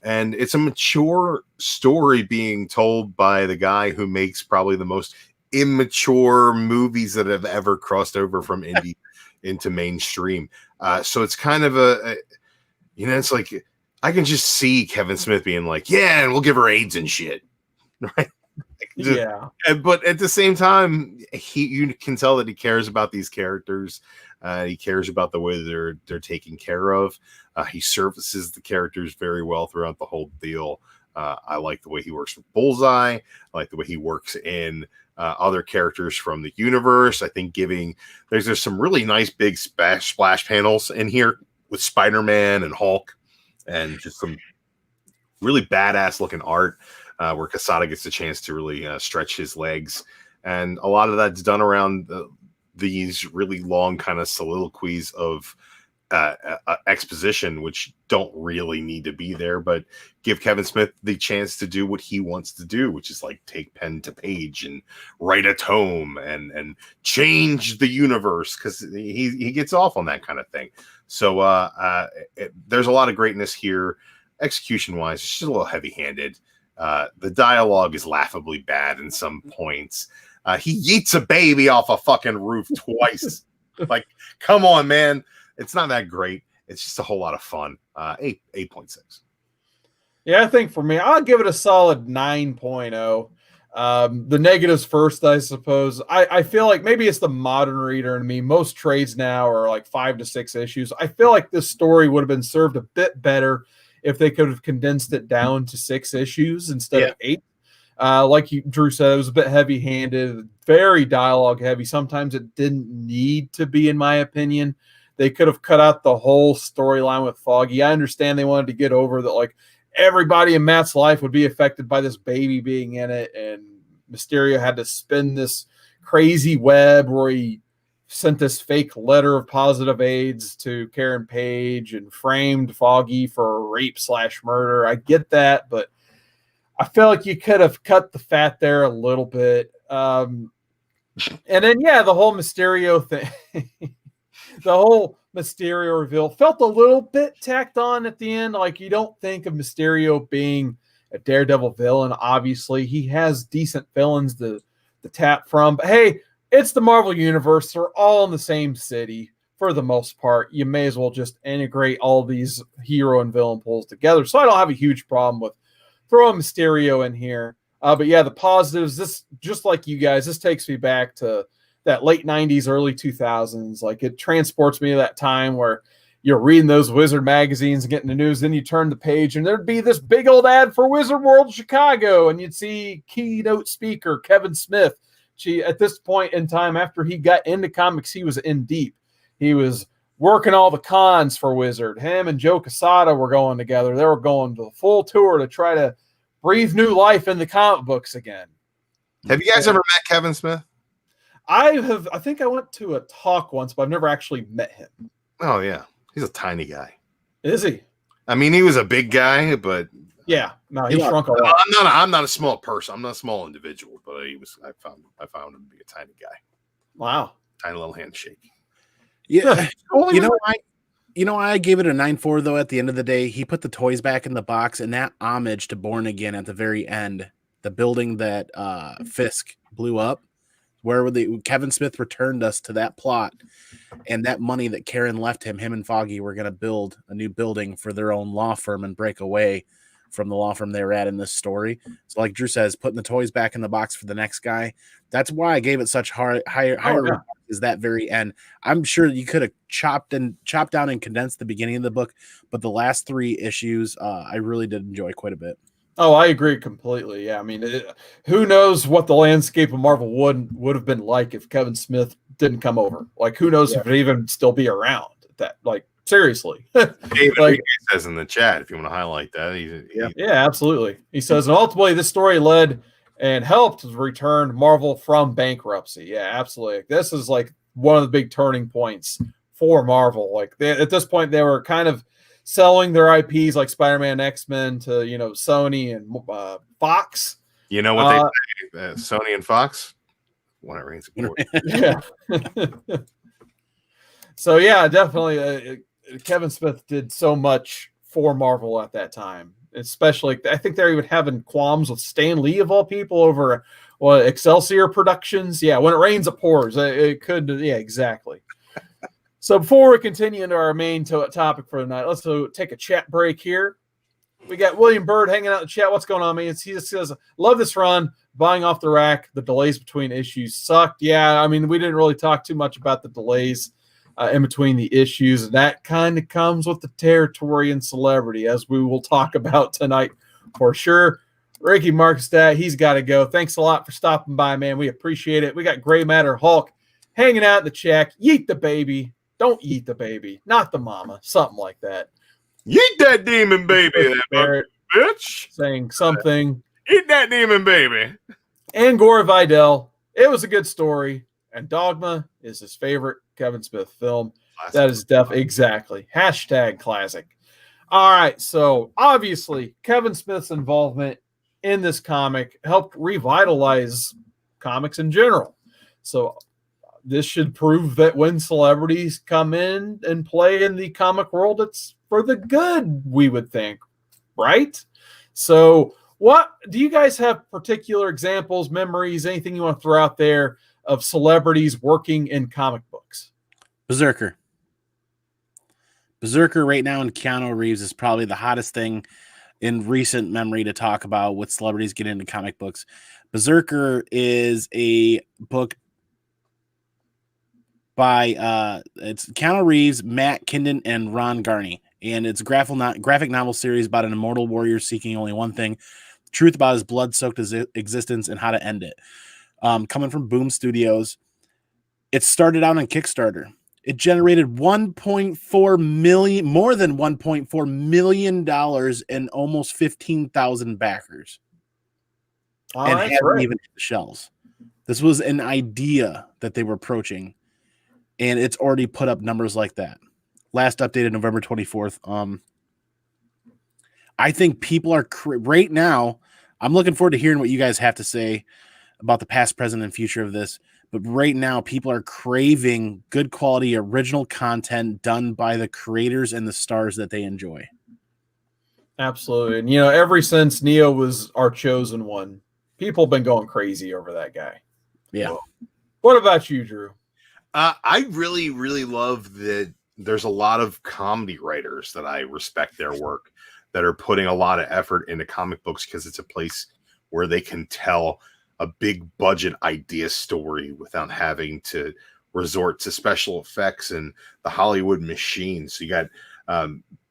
and it's a mature story being told by the guy who makes probably the most immature movies that have ever crossed over from indie into mainstream. So it's kind of it's like, I can just see Kevin Smith being like, yeah, and we'll give her AIDS and shit. Right. Yeah. But at the same time, you can tell that he cares about these characters. He cares about the way they're taken care of. He services the characters very well throughout the whole deal. I like the way he works with Bullseye. I like the way he works in other characters from the universe. I think there's some really nice big splash panels in here with Spider-Man and Hulk, and just some really badass looking art where Casada gets a chance to really stretch his legs. And a lot of that's done around these really long kind of soliloquies of exposition, which don't really need to be there, but give Kevin Smith the chance to do what he wants to do, which is like take pen to page and write a tome and change the universe, because he gets off on that kind of thing. So there's a lot of greatness here. Execution wise, it's just a little heavy handed. The dialogue is laughably bad in some points. He yeets a baby off a fucking roof twice. Like, come on, man. It's not that great. It's just a whole lot of fun. 8.6. Yeah, I think for me, I'll give it a solid 9.0. The negatives first, I suppose. I feel like maybe it's the modern reader in me. Most trades now are like 5 to 6 issues. I feel like this story would have been served a bit better if they could have condensed it down to 6 issues instead of 8. Like Drew said, it was a bit heavy-handed, very dialogue-heavy. Sometimes it didn't need to be, in my opinion. They could have cut out the whole storyline with Foggy. I understand they wanted to get over that, like, everybody in Matt's life would be affected by this baby being in it, and Mysterio had to spin this crazy web where he sent this fake letter of positive AIDS to Karen Page and framed Foggy for rape/murder. I get that, but I feel like you could have cut the fat there a little bit. And then, the whole Mysterio thing, the whole Mysterio reveal felt a little bit tacked on at the end. Like, you don't think of Mysterio being a Daredevil villain. Obviously, he has decent villains to tap from. But hey, it's the Marvel Universe. They're all in the same city for the most part. You may as well just integrate all these hero and villain pulls together. So I don't have a huge problem with throwing Mysterio in here. But yeah, the positives, this, just like you guys, this takes me back to that late 90s, early 2000s. Like, it transports me to that time where you're reading those Wizard magazines and getting the news. Then you turn the page and there'd be this big old ad for Wizard World Chicago. And you'd see keynote speaker Kevin Smith. At this point in time, after he got into comics, he was in deep. He was working all the cons for Wizard. Him and Joe Casada were going together. They were going to the full tour to try to breathe new life in the comic books again. Have you guys ever met Kevin Smith? I have. I think I went to a talk once, but I've never actually met him. Oh, yeah. He's a tiny guy. Is he? I mean, he was a big guy, but yeah, no, he shrunk a lot. I'm not a small person. I'm not a small individual, but I found him to be a tiny guy. Wow. Tiny little handshake. Yeah. You know, I gave it a 9.4 though. At the end of the day, he put the toys back in the box, and that homage to Born Again at the very end, the building that Fisk blew up, where Kevin Smith returned us to that plot, and that money that Karen left him and Foggy were going to build a new building for their own law firm and break away from the law firm they were at in this story. So like Drew says, putting the toys back in the box for the next guy. That's why I gave it such higher is that very end. I'm sure you could have chopped down and condensed the beginning of the book, but the last 3 issues, I really did enjoy quite a bit. Oh, I agree completely. Yeah, I mean, who knows what the landscape of Marvel would have been like if Kevin Smith didn't come over? Like, who knows if it'd even still be around? That, like, seriously. David, like, says in the chat, if you want to highlight that. Yeah, absolutely. He says, and ultimately, this story led and helped return Marvel from bankruptcy. Yeah, absolutely. This is like one of the big turning points for Marvel. Like, at this point, they were kind of selling their IPs like Spider-Man, X-Men to, Sony and Fox. You know what they say? Sony and Fox? Whatever. Yeah. So, yeah, definitely Kevin Smith did so much for Marvel at that time. Especially, I think they're even having qualms with Stan Lee, of all people, over Excelsior Productions. Yeah, when it rains, it pours. It could, yeah, exactly. So before we continue into our main topic for the night, let's take a chat break here. We got William Bird hanging out in the chat. What's going on, man? He just says, love this run. Buying off the rack. The delays between issues sucked. Yeah, I mean, we didn't really talk too much about the delays in between the issues. That kind of comes with the territory and celebrity, as we will talk about tonight for sure. Ricky Markstad, he's got to go. Thanks a lot for stopping by, man. We appreciate it. We got Gray Matter Hulk hanging out in the chat. Yeet the baby. Don't eat the baby. Not the mama. Something like that. Yeet that demon baby, Barrett bitch. saying something. Eat that demon baby. And Gore Vidal. It was a good story. And Dogma is his favorite Kevin Smith film. Classic. That is definitely exactly. # classic. All right. So obviously, Kevin Smith's involvement in this comic helped revitalize comics in general. So this should prove that when celebrities come in and play in the comic world, it's for the good, we would think, right? So what do you guys have particular examples, memories, anything you want to throw out there of celebrities working in comic books? Berserker right now in Keanu Reeves is probably the hottest thing in recent memory to talk about with celebrities getting into comic books. Berserker is a book by it's Keanu Reeves, Matt Kindon, and Ron Garney. And it's a graphic novel series about an immortal warrior seeking only one thing, the truth about his blood-soaked existence and how to end it. Coming from Boom Studios. It started out on Kickstarter. It generated more than $1.4 million and almost 15,000 backers. And hadn't even hit the shelves. This was an idea that they were approaching, and it's already put up numbers like that. Last updated November 24th. I think people are right now. I'm looking forward to hearing what you guys have to say about the past, present, and future of this. But right now, people are craving good quality original content done by the creators and the stars that they enjoy. Absolutely. And, ever since Neo was our chosen one, people have been going crazy over that guy. Yeah. So, what about you, Drew? I really, really love that there's a lot of comedy writers that I respect their work that are putting a lot of effort into comic books because it's a place where they can tell a big budget idea story without having to resort to special effects and the Hollywood machine. So you got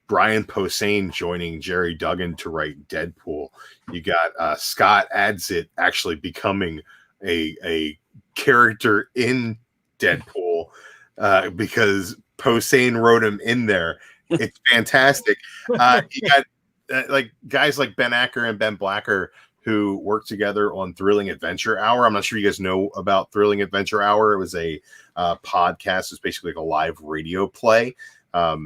Brian Posehn joining Jerry Duggan to write Deadpool. You got Scott Adsit actually becoming a character in Deadpool because Posehn wrote him in there. It's fantastic. You got like guys like Ben Acker and Ben Blacker who worked together on Thrilling Adventure Hour. I'm not sure you guys know about Thrilling Adventure Hour. It was a podcast. It's basically like a live radio play. A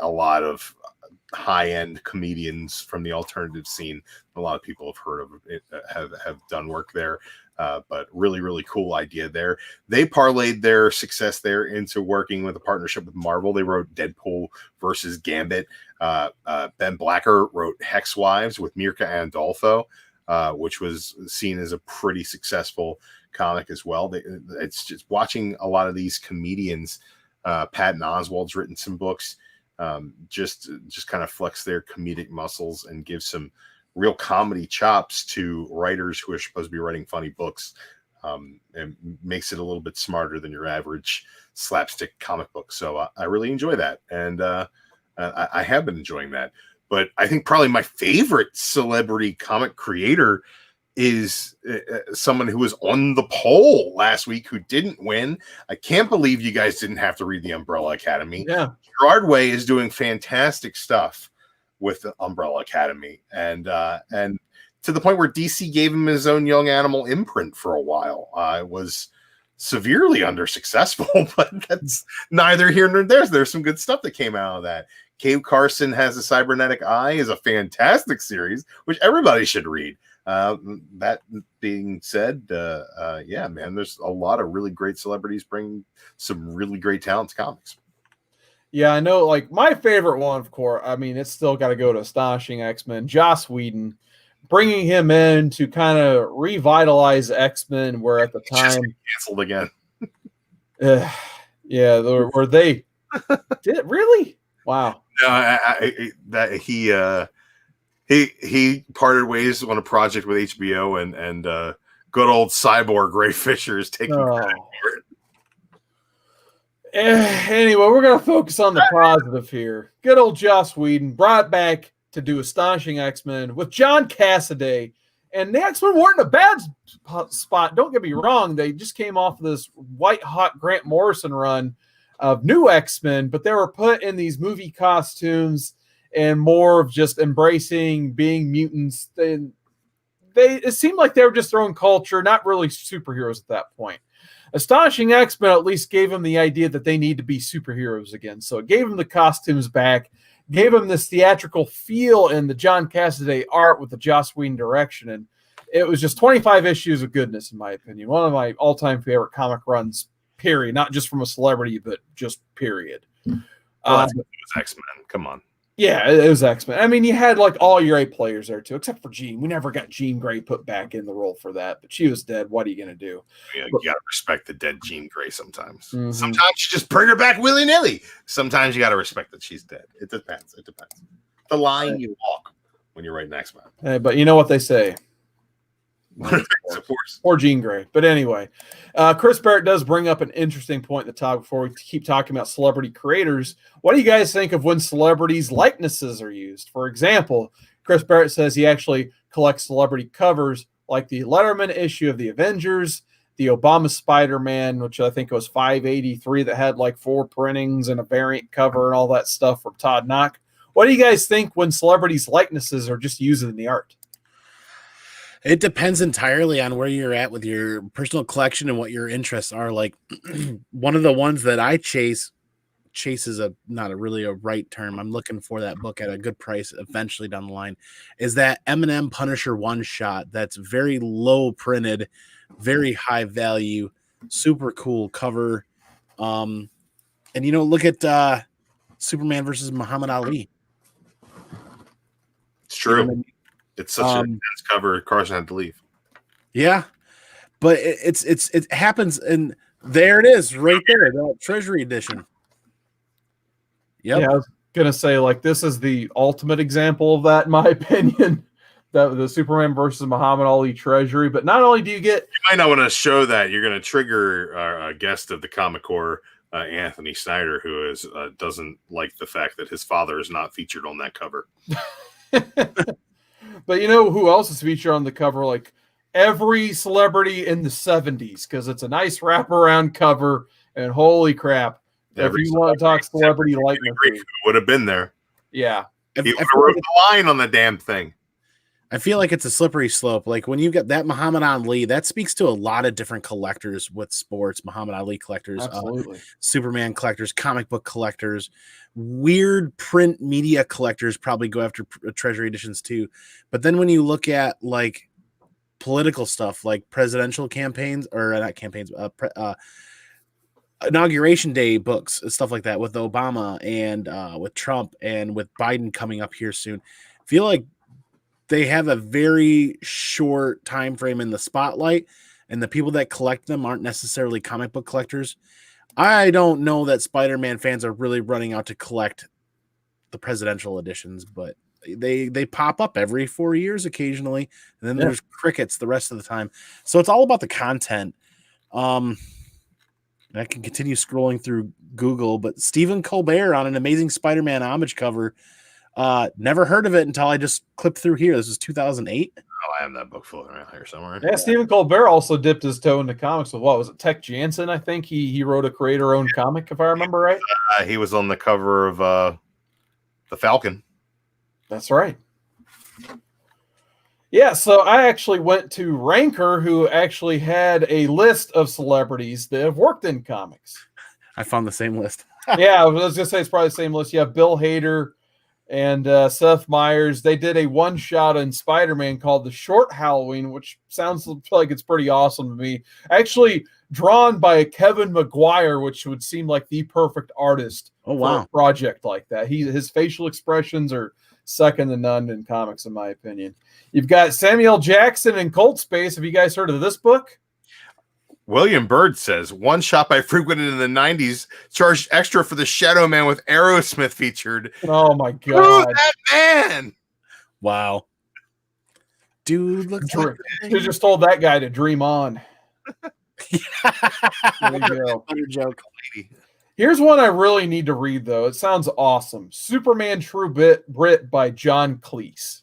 lot of high-end comedians from the alternative scene. A lot of people have heard of it, have done work there. But really, really cool idea there. They parlayed their success there into working with a partnership with Marvel. They wrote Deadpool versus Gambit. Ben Blacker wrote Hex Wives with Mirka Andolfo, which was seen as a pretty successful comic as well. It's just watching a lot of these comedians. Patton Oswalt's written some books, just kind of flex their comedic muscles and give some real comedy chops to writers who are supposed to be writing funny books, and makes it a little bit smarter than your average slapstick comic book. So I really enjoy that. And I have been enjoying that. But I think probably my favorite celebrity comic creator is someone who was on the poll last week who didn't win. I can't believe you guys didn't have to read The Umbrella Academy. Yeah. Gerard Way is doing fantastic stuff with the Umbrella Academy, and to the point where DC gave him his own Young Animal imprint for a while. It was severely under-successful, but that's neither here nor there. There's some good stuff that came out of that. Cave Carson Has a Cybernetic Eye is a fantastic series, which everybody should read. That being said, yeah, man, there's a lot of really great celebrities bringing some really great talent to comics. Yeah, I know. Like my favorite one, of course. I mean, it's still got to go to Astonishing X-Men. Joss Whedon, bringing him in to kind of revitalize X-Men, where at the time canceled again. Yeah, were they? Did it really? Wow. No, he parted ways on a project with HBO, and good old cyborg Ray Fisher is taking credit for it. Anyway, we're going to focus on the positive here. Good old Joss Whedon brought back to do Astonishing X-Men with John Cassaday. And the X-Men weren't in a bad spot. Don't get me wrong. They just came off of this white-hot Grant Morrison run of new X-Men, but they were put in these movie costumes and more of just embracing being mutants. It seemed like they were just their own culture, not really superheroes at that point. Astonishing X-Men at least gave them the idea that they need to be superheroes again. So it gave them the costumes back, gave them this theatrical feel in the John Cassaday art with the Joss Whedon direction. And it was just 25 issues of goodness, in my opinion. One of my all-time favorite comic runs, period. Not just from a celebrity, but just period. It was X-Men. Come on. Yeah, it was X-Men. I mean, you had like all your A players there too, except for Jean. We never got Jean Grey put back in the role for that, but she was dead. What are you going to do? Yeah, you got to respect the dead Jean Grey sometimes. Mm-hmm. Sometimes you just bring her back willy-nilly. Sometimes you got to respect that she's dead. It depends. The line you walk when you're writing X-Men. Hey, but you know what they say. Of course. Or Jean Grey. But anyway, Chris Barrett does bring up an interesting point in the talk before we keep talking about celebrity creators. What do you guys think of when celebrities' likenesses are used? For example, Chris Barrett says he actually collects celebrity covers like the Letterman issue of the Avengers, the Obama Spider-Man, which I think was 583 that had like 4 printings and a variant cover and all that stuff from Todd Knock. What do you guys think when celebrities' likenesses are just used in the art? It depends entirely on where you're at with your personal collection and what your interests are. Like one of the ones that I chase is not really a right term. I'm looking for that book at a good price eventually down the line, is that Eminem Punisher one shot. That's very low printed, very high value, super cool cover. And look at Superman versus Muhammad Ali. It's true. It's such an intense cover. Carson had to leave. Yeah, but it happens, and there it is, right there, the Treasury edition. Yep. Yeah, I was gonna say like this is the ultimate example of that, in my opinion. That the Superman versus Muhammad Ali Treasury. But not only do you get, you might not want to show that. You're going to trigger a guest of the Comic Core, Anthony Snyder, who doesn't like the fact that his father is not featured on that cover. But you know who else is featured on the cover? Like every celebrity in the 70s, because it's a nice wraparound cover. And holy crap, if you want to talk celebrity likeness, would have been there. Yeah, he would have wrote the line on the damn thing. I feel like it's a slippery slope. Like when you get that Muhammad Ali, that speaks to a lot of different collectors with sports. Muhammad Ali collectors, Superman collectors, comic book collectors, weird print media collectors probably go after Treasury editions too. But then when you look at like political stuff, like presidential campaigns or not campaigns, inauguration day books and stuff like that with Obama and with Trump and with Biden coming up here soon, I feel like they have a very short time frame in the spotlight, and the people that collect them aren't necessarily comic book collectors. I don't know that Spider-Man fans are really running out to collect the presidential editions, but they pop up every 4 years occasionally, and then there's crickets the rest of the time. So it's all about the content. I can continue scrolling through Google, but Stephen Colbert on an Amazing Spider-Man homage cover. Never heard of it until I just clipped through here. This is 2008. Oh, I have that book floating around here somewhere. Yeah, Stephen Colbert also dipped his toe into comics with, what was it, Tech Jansen? I think he wrote a creator-owned comic, if I remember right. He was on the cover of the Falcon. That's right. Yeah, so I actually went to Ranker, who actually had a list of celebrities that have worked in comics. I found the same list. Yeah, I was going to say it's probably the same list. You have Bill Hader and Seth Meyers. They did a one-shot in Spider-Man called The Short Halloween, which sounds like it's pretty awesome to me. Actually drawn by Kevin McGuire, which would seem like the perfect artist for a project like that. His facial expressions are second to none in comics, in my opinion. You've got Samuel Jackson in Cold Space. Have you guys heard of this book? William Bird says, one shop I frequented in the 90s charged extra for the Shadow Man with Aerosmith featured. Oh, my God. Who's that man? Wow. Dude, looks like you just told that guy to dream on. There you go. Joke. Here's one I really need to read, though. It sounds awesome. Superman True Brit by John Cleese.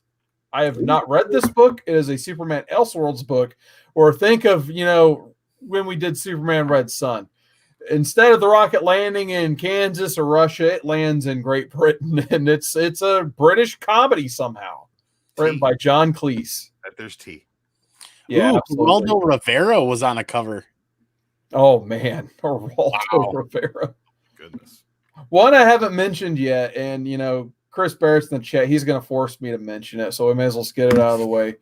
I have not read this book. It is a Superman Elseworlds book. Or think of, when we did Superman Red Sun. Instead of the rocket landing in Kansas or Russia, it lands in Great Britain. And it's a British comedy somehow. Written by John Cleese. There's tea. Yeah, Ronaldo Rivera was on a cover. Oh, man. Geraldo Rivera. Goodness. One I haven't mentioned yet, and, Chris Barrett's in the chat. He's going to force me to mention it, so we may as well get it out of the way.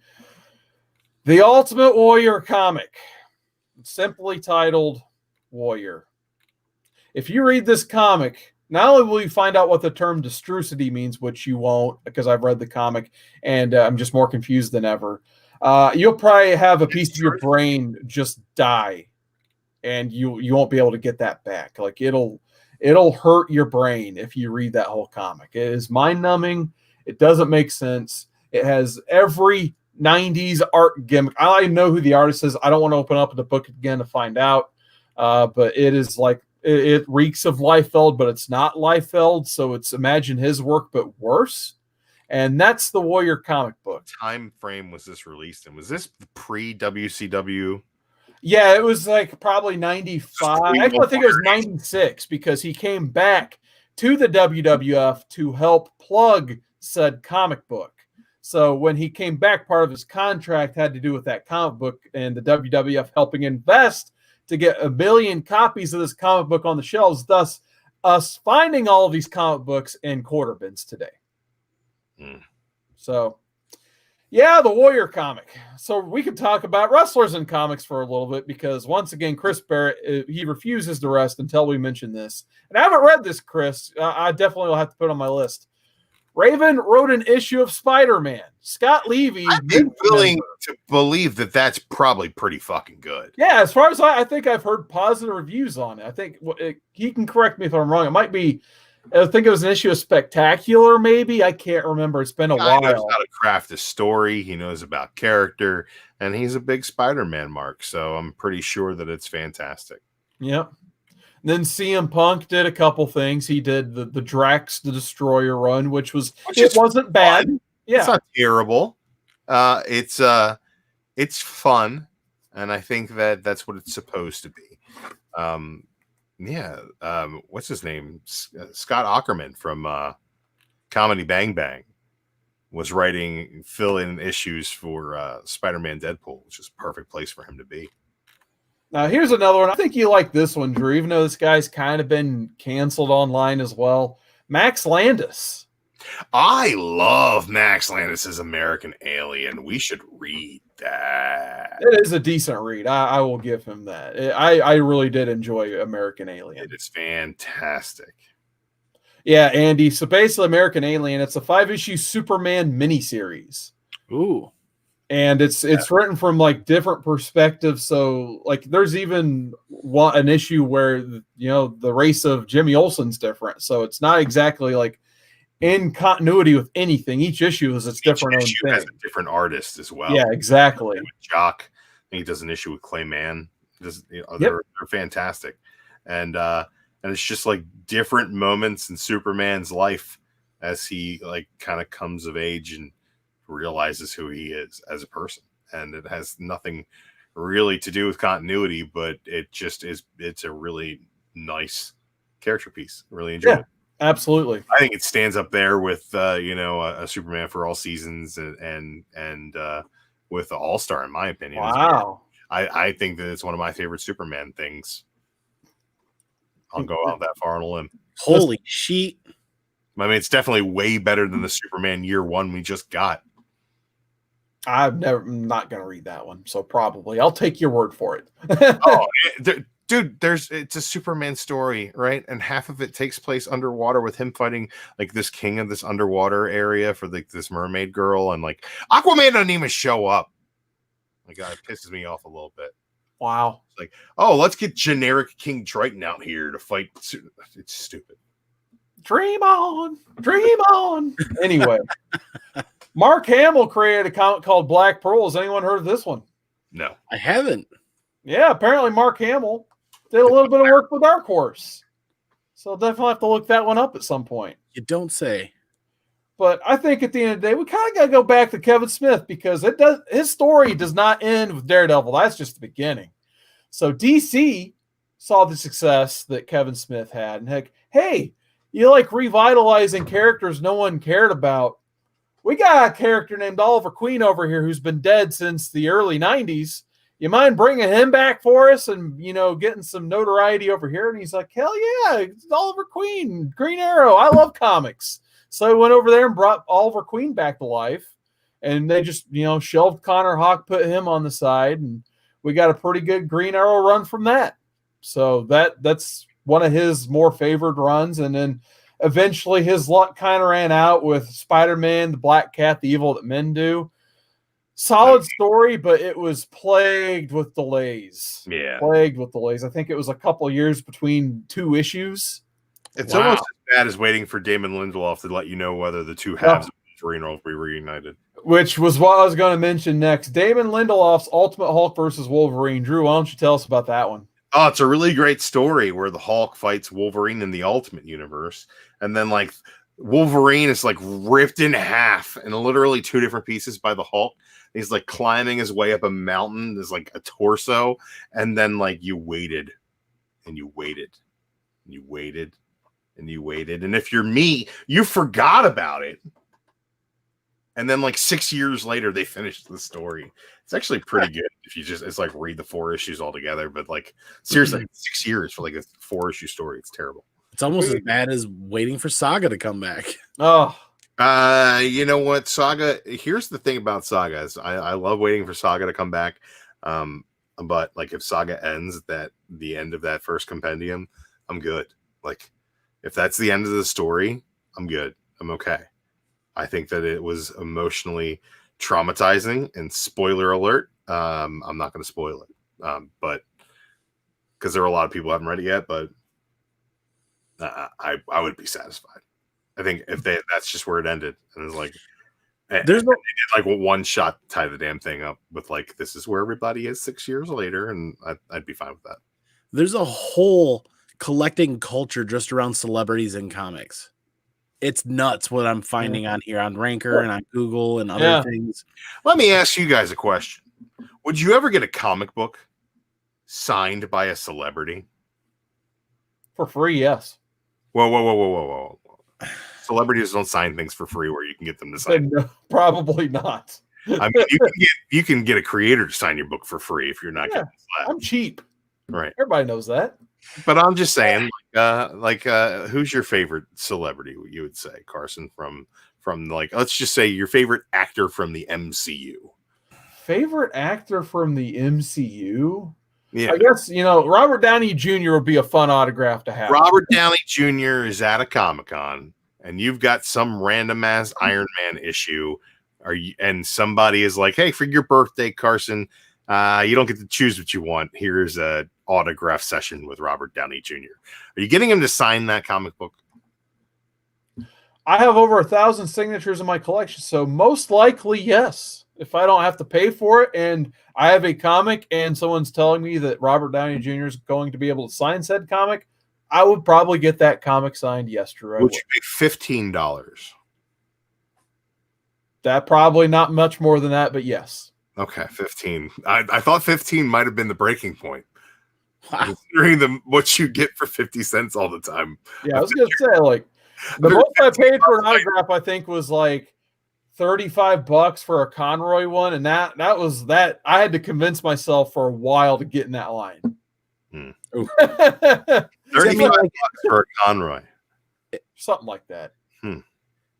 The Ultimate Warrior comic, simply titled Warrior. If you read this comic, not only will you find out what the term destrucity means, which you won't, because I've read the comic, and I'm just more confused than ever, you'll probably have a piece of your brain just die, and you won't be able to get that back. Like, it'll hurt your brain if you read that whole comic. It is mind-numbing. It doesn't make sense. It has every 90s art gimmick. I know who the artist is. I don't want to open up the book again to find out. But it is like, it reeks of Liefeld, but it's not Liefeld. So it's imagine his work, but worse. And that's the Warrior comic book. What time frame was this released in? Was this pre-WCW? Yeah, it was like probably 95. Actually, I think it was 96 because he came back to the WWF to help plug said comic book. So when he came back, part of his contract had to do with that comic book and the WWF helping invest to get 1 million copies of this comic book on the shelves, thus us finding all of these comic books in quarter bins today. So, yeah, the Warrior comic. So we could talk about wrestlers in comics for a little bit because, once again, Chris Barrett, he refuses to rest until we mention this. And I haven't read this, Chris. I definitely will have to put it on my list. Raven wrote an issue of Spider-Man. Scott Levy. I'd be willing to believe that that's probably pretty fucking good. Yeah, as far as I think I've heard positive reviews on it. I think he can correct me if I'm wrong. It might be, I think it was an issue of Spectacular, maybe. I can't remember. It's been a while. He knows how to craft a story. He knows about character. And he's a big Spider-Man mark. So I'm pretty sure that it's fantastic. Yep. Then CM Punk did a couple things. He did the Drax the Destroyer run, which wasn't bad. Yeah, it's not terrible. It's fun, and I think that's what it's supposed to be. What's his name? Scott Ackerman from Comedy Bang Bang was writing fill-in issues for Spider-Man Deadpool, which is a perfect place for him to be. Now, here's another one. I think you like this one, Drew, even though this guy's kind of been canceled online as well. Max Landis. I love Max Landis' American Alien. We should read that. It is a decent read. I will give him that. I really did enjoy American Alien. It is fantastic. Yeah, Andy. So basically, American Alien, it's a 5-issue Superman miniseries. Ooh. And it's written from like different perspectives. So like there's even an issue where the race of Jimmy Olsen's different. So it's not exactly like in continuity with anything. Each issue is its different own thing. Has a different artist as well. Yeah, exactly. Jock, I think he does an issue with Clayman. They're fantastic, and it's just like different moments in Superman's life as he like kind of comes of age and realizes who he is as a person. And it has nothing really to do with continuity, but it just is. It's a really nice character piece. Really enjoy it. Absolutely. I think it stands up there with a Superman for All Seasons and with the All-Star, in my opinion. Wow. I think that it's one of my favorite Superman things. I'll go out that far on a limb. Holy shit. I mean, it's definitely way better than the Superman Year One we just got. I'm not going to read that one, so probably I'll take your word for it. Dude, it's a Superman story, right? And half of it takes place underwater with him fighting like this king of this underwater area for like this mermaid girl, and like Aquaman doesn't even show up. Like, it pisses me off a little bit. Wow. It's like, oh, let's get generic King Triton out here to fight. It's stupid. Dream on, dream on. Anyway, Mark Hamill created a comic called Black Pearl. Has anyone heard of this one? No, I haven't. Yeah, apparently Mark Hamill did a little bit of work with Dark Horse. So I'll definitely have to look that one up at some point. You don't say. But I think at the end of the day, we kind of got to go back to Kevin Smith because his story does not end with Daredevil. That's just the beginning. So DC saw the success that Kevin Smith had. And heck, hey, you like revitalizing characters no one cared about. We got a character named Oliver Queen over here who's been dead since the early 90s. You mind bringing him back for us and, getting some notoriety over here? And he's like, hell yeah, it's Oliver Queen, Green Arrow. I love comics. So he went over there and brought Oliver Queen back to life. And they just, shelved Connor Hawke, put him on the side. And we got a pretty good Green Arrow run from that. So that's one of his more favored runs. And then eventually his luck kind of ran out with Spider-Man, the Black Cat, the Evil That Men Do. Solid story, but it was plagued with delays. Yeah. Plagued with delays. I think it was a couple of years between 2 issues. It's almost as bad as waiting for Damon Lindelof to let you know whether the two halves of Wolverine will be reunited. Which was what I was going to mention next. Damon Lindelof's Ultimate Hulk versus Wolverine. Drew, why don't you tell us about that one? Oh, it's a really great story where the Hulk fights Wolverine in the Ultimate Universe. And then, Wolverine is, ripped in half in literally 2 different pieces by the Hulk. He's, climbing his way up a mountain. There's, a torso. And then, you waited. And you waited. And you waited. And you waited. And if you're me, you forgot about it. And then 6 years later, they finished the story. It's actually pretty good if you it's read the 4 issues all together. But seriously, 6 years for a 4-issue story. It's terrible. It's almost as bad as waiting for Saga to come back. Oh, you know what, Saga? Here's the thing about Saga is I love waiting for Saga to come back. But if Saga ends at the end of that first compendium, I'm good. If that's the end of the story, I'm good. I'm okay. I think that it was emotionally traumatizing, and spoiler alert, I'm not going to spoil it. But because there are a lot of people who haven't read it yet, but I would be satisfied. I think if that's just where it ended, and it's there's one shot to tie the damn thing up with this is where everybody is 6 years later, and I'd be fine with that. There's a whole collecting culture just around celebrities in comics. It's nuts what I'm finding on here on Ranker and on Google and other things. Let me ask you guys a question. Would you ever get a comic book signed by a celebrity? For free, yes. Whoa. Celebrities don't sign things for free where you can get them to sign. No, probably not. I mean, you can get a creator to sign your book for free if you're not getting slapped. I'm cheap. Right. Everybody knows that. But I'm just saying, who's your favorite celebrity, you would say, Carson, from let's just say your favorite actor from the MCU. Favorite actor from the MCU? Yeah. I guess, Robert Downey Jr. would be a fun autograph to have. Robert Downey Jr. is at a Comic-Con, and you've got some random ass Iron Man issue, and somebody is like, hey, for your birthday, Carson, you don't get to choose what you want. Here's a autograph session with Robert Downey Jr. Are you getting him to sign that comic book? I have over 1,000 signatures in my collection, so most likely, yes. If I don't have to pay for it and I have a comic and someone's telling me that Robert Downey Jr. is going to be able to sign said comic, I would probably get that comic signed yesterday. Would you pay $15? That probably not much more than that, but yes. Okay, 15. I thought 15 might have been the breaking point. Wow. Considering what you get for 50 cents all the time. Yeah, I was going to say, the most I paid for an autograph, I think, was $35 for a Conroy one, and that was that. I had to convince myself for a while to get in that line. $35 for a Conroy. Something like that.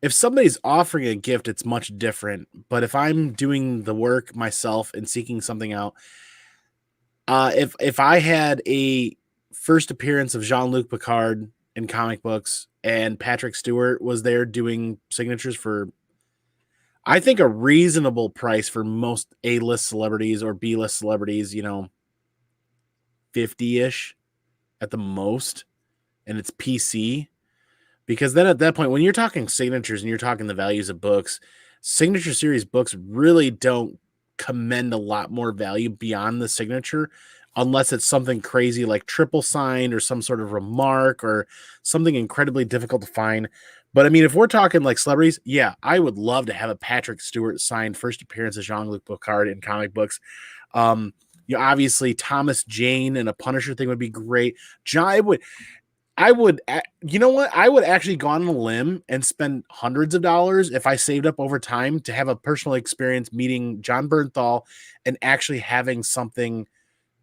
If somebody's offering a gift, it's much different. But if I'm doing the work myself and seeking something out, if I had a first appearance of Jean-Luc Picard in comic books and Patrick Stewart was there doing signatures for, I think, a reasonable price for most A-list celebrities or B-list celebrities, 50-ish at the most, and it's PC. Because then at that point, when you're talking signatures and you're talking the values of books, signature series books really don't commend a lot more value beyond the signature unless it's something crazy like triple signed or some sort of remark or something incredibly difficult to find. But I mean, if we're talking like celebrities, yeah, I would love to have a Patrick Stewart signed first appearance as Jean-Luc Picard in comic books. Obviously Thomas Jane and a Punisher thing would be great. I would, you know what? I would actually go on a limb and spend hundreds of dollars if I saved up over time to have a personal experience meeting John Bernthal and actually having something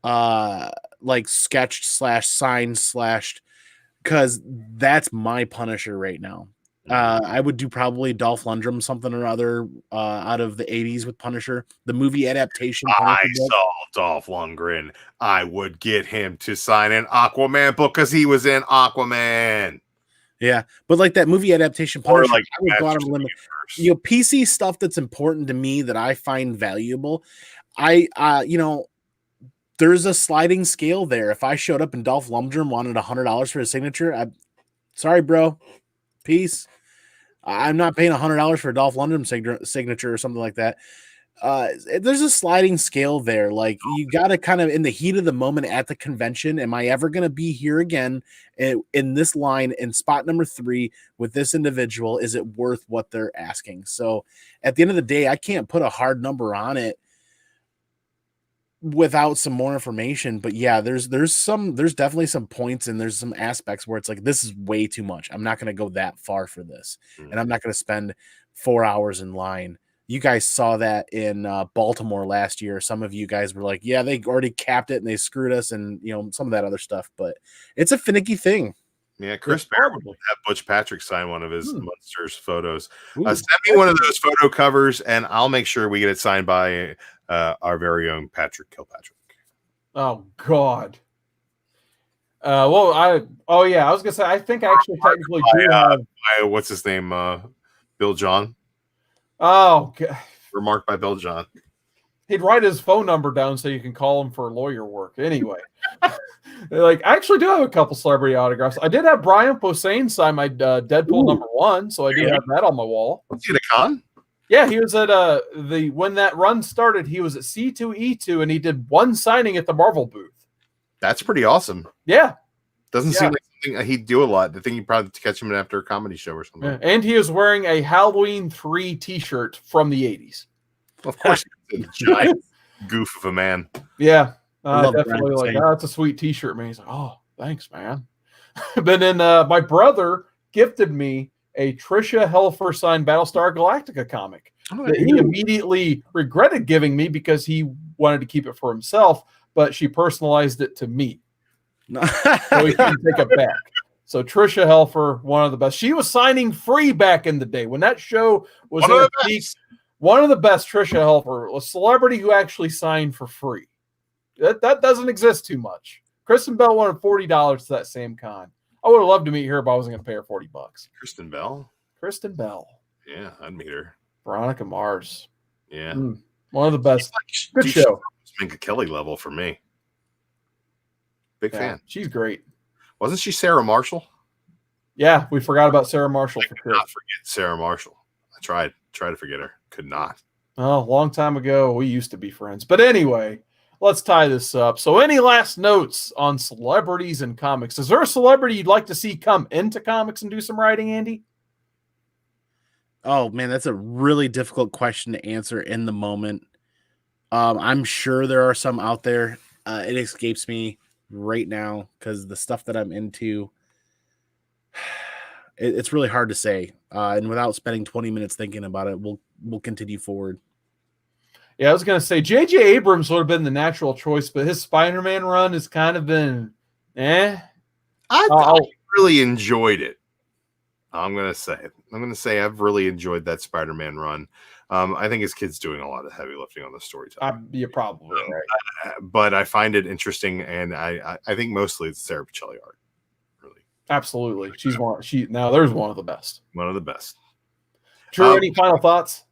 like sketched / signed / because that's my Punisher right now. I would do probably Dolph Lundgren something or other out of the 80s with Punisher, the movie adaptation. I saw Dolph Lundgren. I would get him to sign an Aquaman book because he was in Aquaman. Yeah, but like that movie adaptation Punisher, Like I would go out on a limb. PC stuff that's important to me that I find valuable. There's a sliding scale there. If I showed up and Dolph Lundgren wanted $100 for his signature, sorry, bro. Peace. I'm not paying $100 for a Dolph Lundgren signature or something like that. There's a sliding scale there. Like you got to kind of in the heat of the moment at the convention. Am I ever going to be here again in this line in spot number 3 with this individual? Is it worth what they're asking? So at the end of the day, I can't put a hard number on it without some more information. But yeah, there's definitely some points and there's some aspects where it's like, this is way too much. I'm not going to go that far for this. And I'm not going to spend 4 hours in line. You guys saw that in Baltimore last year. Some of you guys were like, yeah, they already capped it and they screwed us and some of that other stuff, but it's a finicky thing. Yeah, Chris Bear would have Butch Patrick sign one of his Monsters photos. Send me one of those photo covers and I'll make sure we get it signed by our very own Patrick Kilpatrick. Oh God. I was gonna say I think I actually technically do have what's his name? Bill John. Oh God. Remarked by Bill John. He'd write his phone number down so you can call him for lawyer work. Anyway. I actually do have a couple celebrity autographs. I did have Brian Posehn sign my Deadpool number 1, so I do have that on my wall. Was he at a con? Yeah, he was at when that run started, he was at C2E2 and he did one signing at the Marvel booth. That's pretty awesome. Yeah. Doesn't seem like something he'd do a lot. I think you'd probably catch him after a comedy show or something. Yeah. And he was wearing a Halloween 3 t-shirt from the 80s. Of course, he's a giant goof of a man. Yeah. Definitely like, that's a sweet t-shirt, man. He's like, oh, thanks, man. But then my brother gifted me a Tricia Helfer signed Battlestar Galactica comic that he immediately regretted giving me because he wanted to keep it for himself, but she personalized it to me. So he can take it back. So Tricia Helfer, one of the best. She was signing free back in the day when that show was at its peak. One of the best. Tricia Helfer, a celebrity who actually signed for free. That doesn't exist too much. Kristen Bell wanted $40 to that same con. I would have loved to meet her, but I wasn't going to pay her $40. Kristen Bell? Kristen Bell. Yeah, I'd meet her. Veronica Mars. Yeah. One of the best. Good show. Minka Kelly level for me. Big fan. She's great. Wasn't she Sarah Marshall? Yeah, we forgot about Sarah Marshall. I could not forget Sarah Marshall. I tried to forget her. Could not. Oh, a long time ago, we used to be friends. But anyway, let's tie this up. So any last notes on celebrities and comics? Is there a celebrity you'd like to see come into comics and do some writing, Andy? Oh, man, that's a really difficult question to answer in the moment. I'm sure there are some out there. It escapes me right now because the stuff that I'm into, it's really hard to say. And without spending 20 minutes thinking about it, we'll continue forward. Yeah, I was going to say J.J. Abrams would have been the natural choice, but his Spider-Man run has kind of been, I really enjoyed it. I'm going to say I've really enjoyed that Spider-Man run. I think his kid's doing a lot of heavy lifting on the storytelling. You're probably right. But I find it interesting, and I think mostly it's Sarah Pichelli art. Really. Absolutely. There's one of the best. One of the best. Drew, any final thoughts?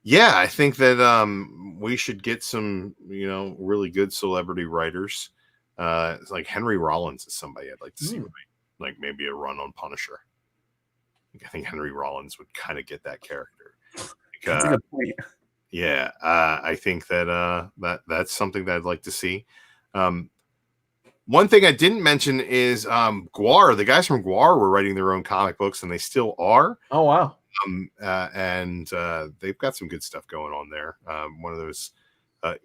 Yeah, I think that we should get some, really good celebrity writers. It's like Henry Rollins is somebody I'd like to see, like maybe a run on Punisher. I think Henry Rollins would kind of get that character. That's a good point. Yeah, I think that that's something that I'd like to see. One thing I didn't mention is Guar. The guys from Guar were writing their own comic books, and they still are. Oh, wow. And they've got some good stuff going on there. One of those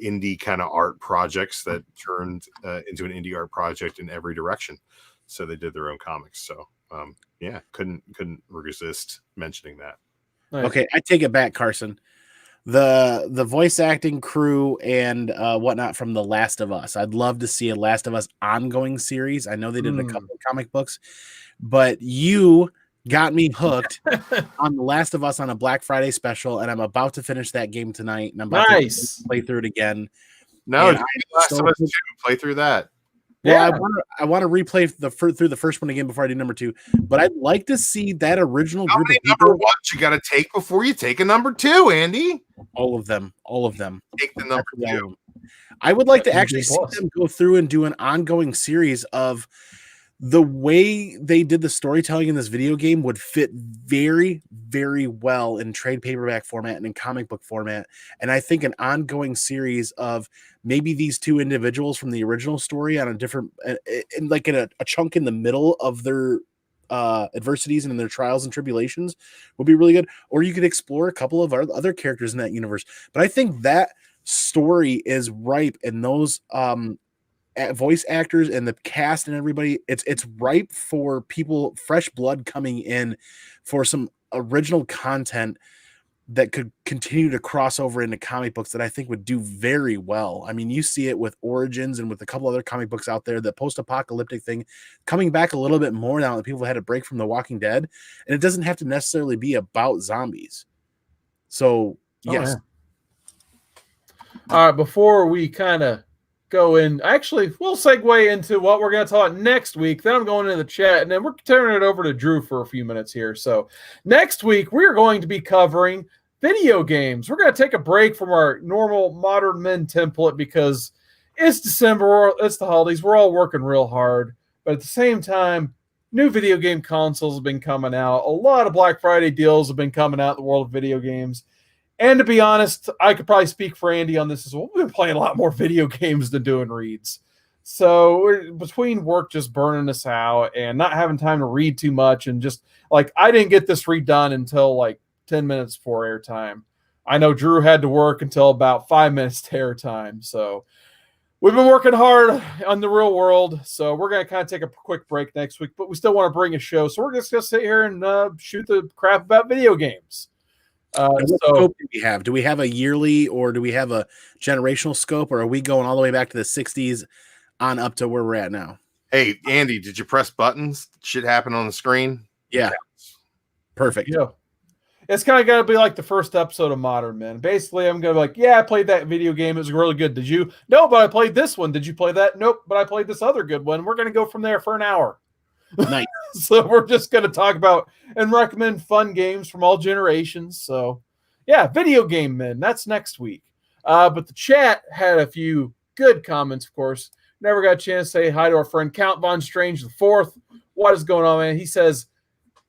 indie kind of art projects that turned into an indie art project in every direction. So they did their own comics. So yeah, couldn't resist mentioning that. Nice. Okay, I take it back, Carson. The voice acting crew and whatnot from The Last of Us. I'd love to see a Last of Us ongoing series. I know they did a couple of comic books, but you got me hooked on The Last of Us on a Black Friday special, and I'm about to finish that game tonight, and I'm about to play through it again. No, Last of Us 2, play through that. Well, yeah. I want to replay through the first one again before I do number 2. But I'd like to see that original group of people. Number ones you got to take before you take a number 2, Andy? All of them. Take the number 2. I would like to actually see them go through and do an ongoing series of the way they did the storytelling in this video game would fit very, very well in trade paperback format and in comic book format. And I think an ongoing series of maybe these two individuals from the original story on a different, like in a chunk in the middle of their adversities and in their trials and tribulations would be really good. Or you could explore a couple of other characters in that universe. But I think that story is ripe, and those voice actors and the cast and everybody, it's ripe for people, fresh blood coming in for some original content that could continue to cross over into comic books that I think would do very well. I mean, you see it with Origins and with a couple other comic books out there, the post-apocalyptic thing coming back a little bit more now that people have had a break from The Walking Dead, and it doesn't have to necessarily be about zombies. So yes. All right, before we kind of go in, actually, we'll segue into what we're going to talk next week. Then I'm going into the chat, and then we're turning it over to Drew for a few minutes here. So next week, we're going to be covering video games. We're going to take a break from our normal Modern Men template because it's December, it's the holidays, we're all working real hard. But at the same time, new video game consoles have been coming out. A lot of Black Friday deals have been coming out in the world of video games. And to be honest, I could probably speak for Andy on this as well. We've been playing a lot more video games than doing reads. So we're between work just burning us out and not having time to read too much, and just like I didn't get this read done until like 10 minutes before airtime. I know Drew had to work until about 5 minutes to airtime. So we've been working hard on the real world. So we're going to kind of take a quick break next week, but we still want to bring a show. So we're just going to sit here and shoot the crap about video games. What scope do we have? Do we have a yearly, or do we have a generational scope, or are we going all the way back to the 60s on up to where we're at now? Hey, Andy, did you press buttons? Shit happen on the screen? Yeah. Perfect. Yeah. It's kind of got to be like the first episode of Modern Men. Basically, I'm going to be like, yeah, I played that video game. It was really good. Did you? No, but I played this one. Did you play that? Nope, but I played this other good one. We're going to go from there for an hour. Nice. So we're just going to talk about and recommend fun games from all generations. So yeah, video game men, that's next week. But the chat had a few good comments, of course. Never got a chance to say hi to our friend Count Von Strange the Fourth. What is going on, man? He says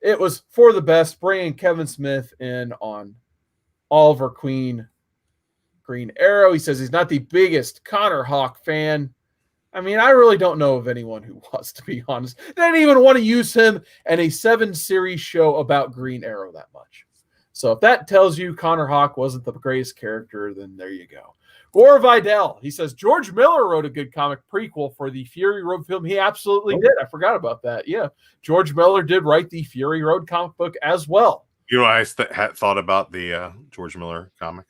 it was for the best bringing Kevin Smith in on Oliver Queen Green Arrow. He says he's not the biggest Connor Hawk fan. I mean, I really don't know of anyone who was, to be honest. They didn't even want to use him in a 7-series show about Green Arrow that much. So if that tells you Connor Hawk wasn't the greatest character, then there you go. Gore Vidal, he says, George Miller wrote a good comic prequel for the Fury Road film. He absolutely did. I forgot about that. Yeah. George Miller did write the Fury Road comic book as well. You know what I thought about the George Miller comic?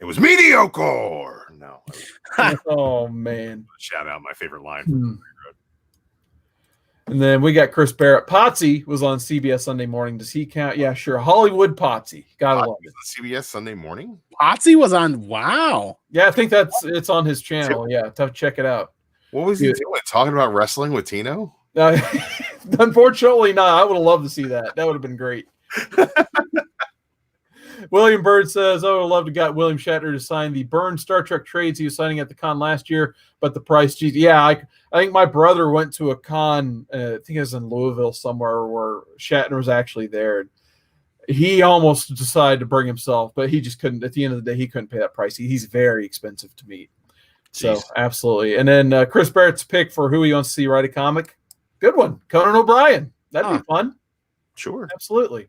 It was mediocre. No. Oh, man. Shout out my favorite line from Fury Road. And then we got Chris Barrett. Potsy was on CBS Sunday Morning. Does he count? Yeah, sure. Hollywood Potsy. Gotta love it. CBS Sunday Morning? Potsy was on. Wow. Yeah, I think it's on his channel. Yeah, tough. Check it out. What was he doing? Talking about wrestling with Tino? Unfortunately not. I would have loved to see that. That would have been great. William Bird says, I would have loved to got William Shatner to sign the Burn Star Trek trades he was signing at the con last year, but the price, geez, yeah, I think my brother went to a con, I think it was in Louisville somewhere where Shatner was actually there. He almost decided to bring himself, but he just couldn't. At the end of the day, he couldn't pay that price. He's very expensive to meet. So Jeez. absolutely. And then Chris Barrett's pick for who he wants to see write a comic. Good one. Conan O'Brien. That'd be fun. Sure. Absolutely.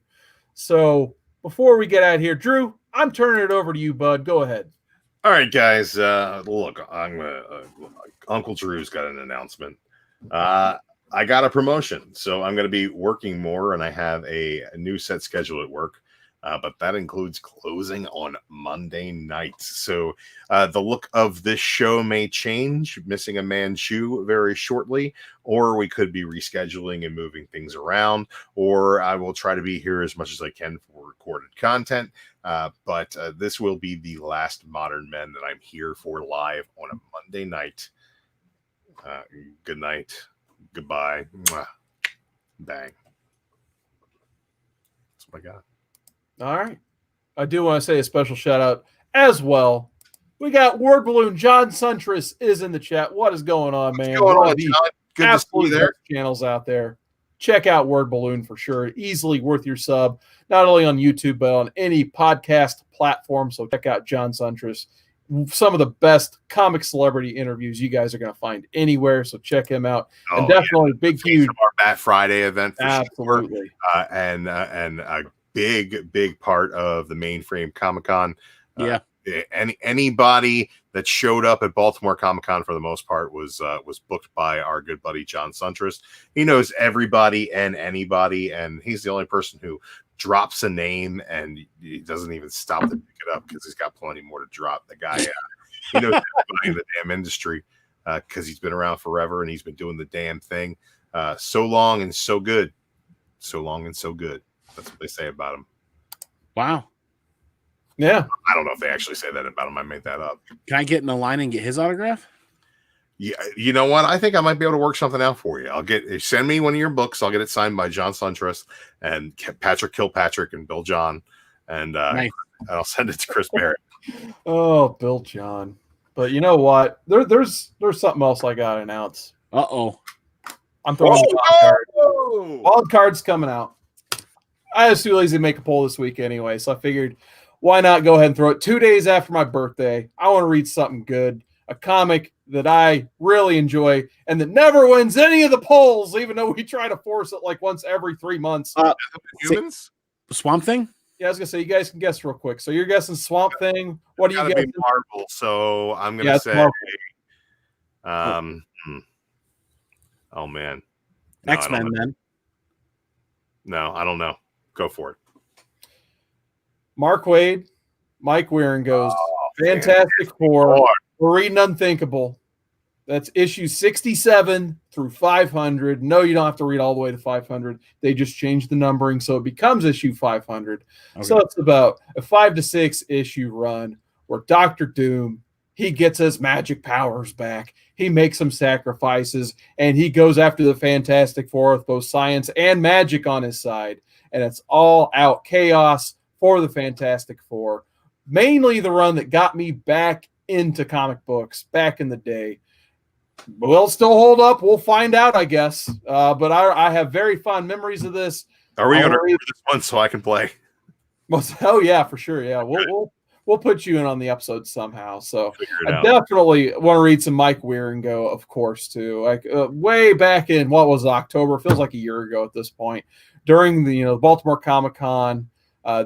So before we get out of here, Drew, I'm turning it over to you, bud. Go ahead. All right, guys. Look, Uncle Drew's got an announcement. I got a promotion, so I'm going to be working more, and I have a new set schedule at work. But that includes closing on Monday nights. So the look of this show may change, missing a Manchu very shortly, or we could be rescheduling and moving things around, or I will try to be here as much as I can for recorded content. But this will be the last Modern Men that I'm here for live on a Monday night. Good night. Goodbye. Mwah. Bang. That's what I got. All right. I do want to say a special shout out as well. We got Word Balloon. John Suntress is in the chat. What is going on, man? What's going on, John? Good to see you there. Channels out there. Check out Word Balloon for sure. Easily worth your sub, not only on YouTube, but on any podcast platform. So check out John Suntress. Some of the best comic celebrity interviews you guys are going to find anywhere. So check him out. And definitely big, huge. From our Bat Friday event. For absolutely. Sure. And a big part of the Mainframe Comic-Con. Anybody that showed up at Baltimore Comic-Con for the most part was booked by our good buddy John Suntress. He knows everybody and anybody, and he's the only person who drops a name and he doesn't even stop to pick it up because he's got plenty more to drop. The guy, he knows everybody in the damn industry because he's been around forever and he's been doing the damn thing so long and so good. So long and so good. That's what they say about him. Wow. Yeah. I don't know if they actually say that about him. I made that up. Can I get in the line and get his autograph? Yeah, you know what? I think I might be able to work something out for you. Send me one of your books. I'll get it signed by John Suntress and Patrick Kilpatrick and Bill John, and nice. I'll send it to Chris Barrett. Oh, Bill John. But you know what? There's something else I got to announce. Uh-oh. I'm throwing a wild card. Wild card's coming out. I was too lazy to make a poll this week anyway, so I figured why not go ahead and throw it 2 days after my birthday. I want to read something good, a comic that I really enjoy and that never wins any of the polls, even though we try to force it like once every 3 months. Humans? Swamp Thing? Yeah, I was going to say, you guys can guess real quick. So you're guessing Swamp Thing. What do you guess? Marvel, so I'm going to say oh, man. No, X-Men, man. No, I don't know. Go for it. Mark Waid, Mike Wieringo's Fantastic Four. We're reading Unthinkable. That's issue 67 through 500. No, you don't have to read all the way to 500. They just changed the numbering, so it becomes issue 500. Okay. So it's about a 5 to 6 issue run where Dr. Doom, he gets his magic powers back. He makes some sacrifices, and he goes after the Fantastic Four with both science and magic on his side. And it's all out chaos for the Fantastic Four. Mainly the run that got me back into comic books back in the day. Will it still hold up? We'll find out, I guess. But I have very fond memories of this. Are we going to read this one so I can play? Oh yeah, for sure. Yeah, we'll put you in on the episode somehow. So I definitely want to read some Mike Wieringo, of course, too. Like way back in what was October, feels like a year ago at this point. During the Baltimore Comic-Con,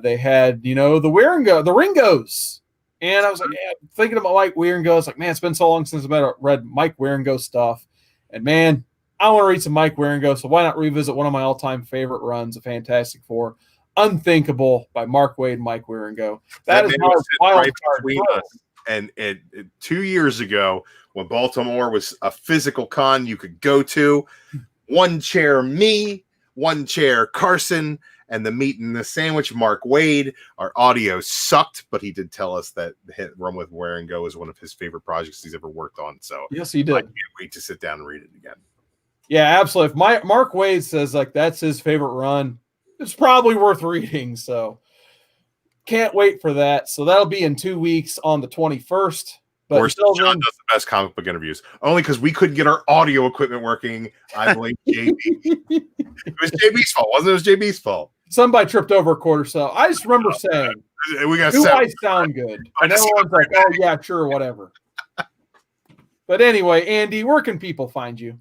they had the Ringos. And I was like, thinking about Mike Wieringo. I was like, man, it's been so long since I read Mike Wieringo stuff. And man, I want to read some Mike Wieringo, so why not revisit one of my all-time favorite runs of Fantastic Four, Unthinkable by Mark Waid and Mike Wieringo. That is my wild card. And 2 years ago, when Baltimore was a physical con you could go to, one chair me, one chair Carson, and the meat and the sandwich, Mark Waid. Our audio sucked, but he did tell us that the Run with Wieringo is one of his favorite projects he's ever worked on. So yes, he did. I can't wait to sit down and read it again. Yeah, absolutely. If Mark Waid says like that's his favorite run, it's probably worth reading. So can't wait for that. So that'll be in 2 weeks on the 21st. But John does the best comic book interviews, only because we couldn't get our audio equipment working. I blame JB. It was JB's fault, wasn't it? It was JB's fault. Somebody tripped over a quarter cell. I just remember saying, we got "Do I sound good?" And everyone's like, "Oh yeah, sure, whatever." But anyway, Andy, where can people find you?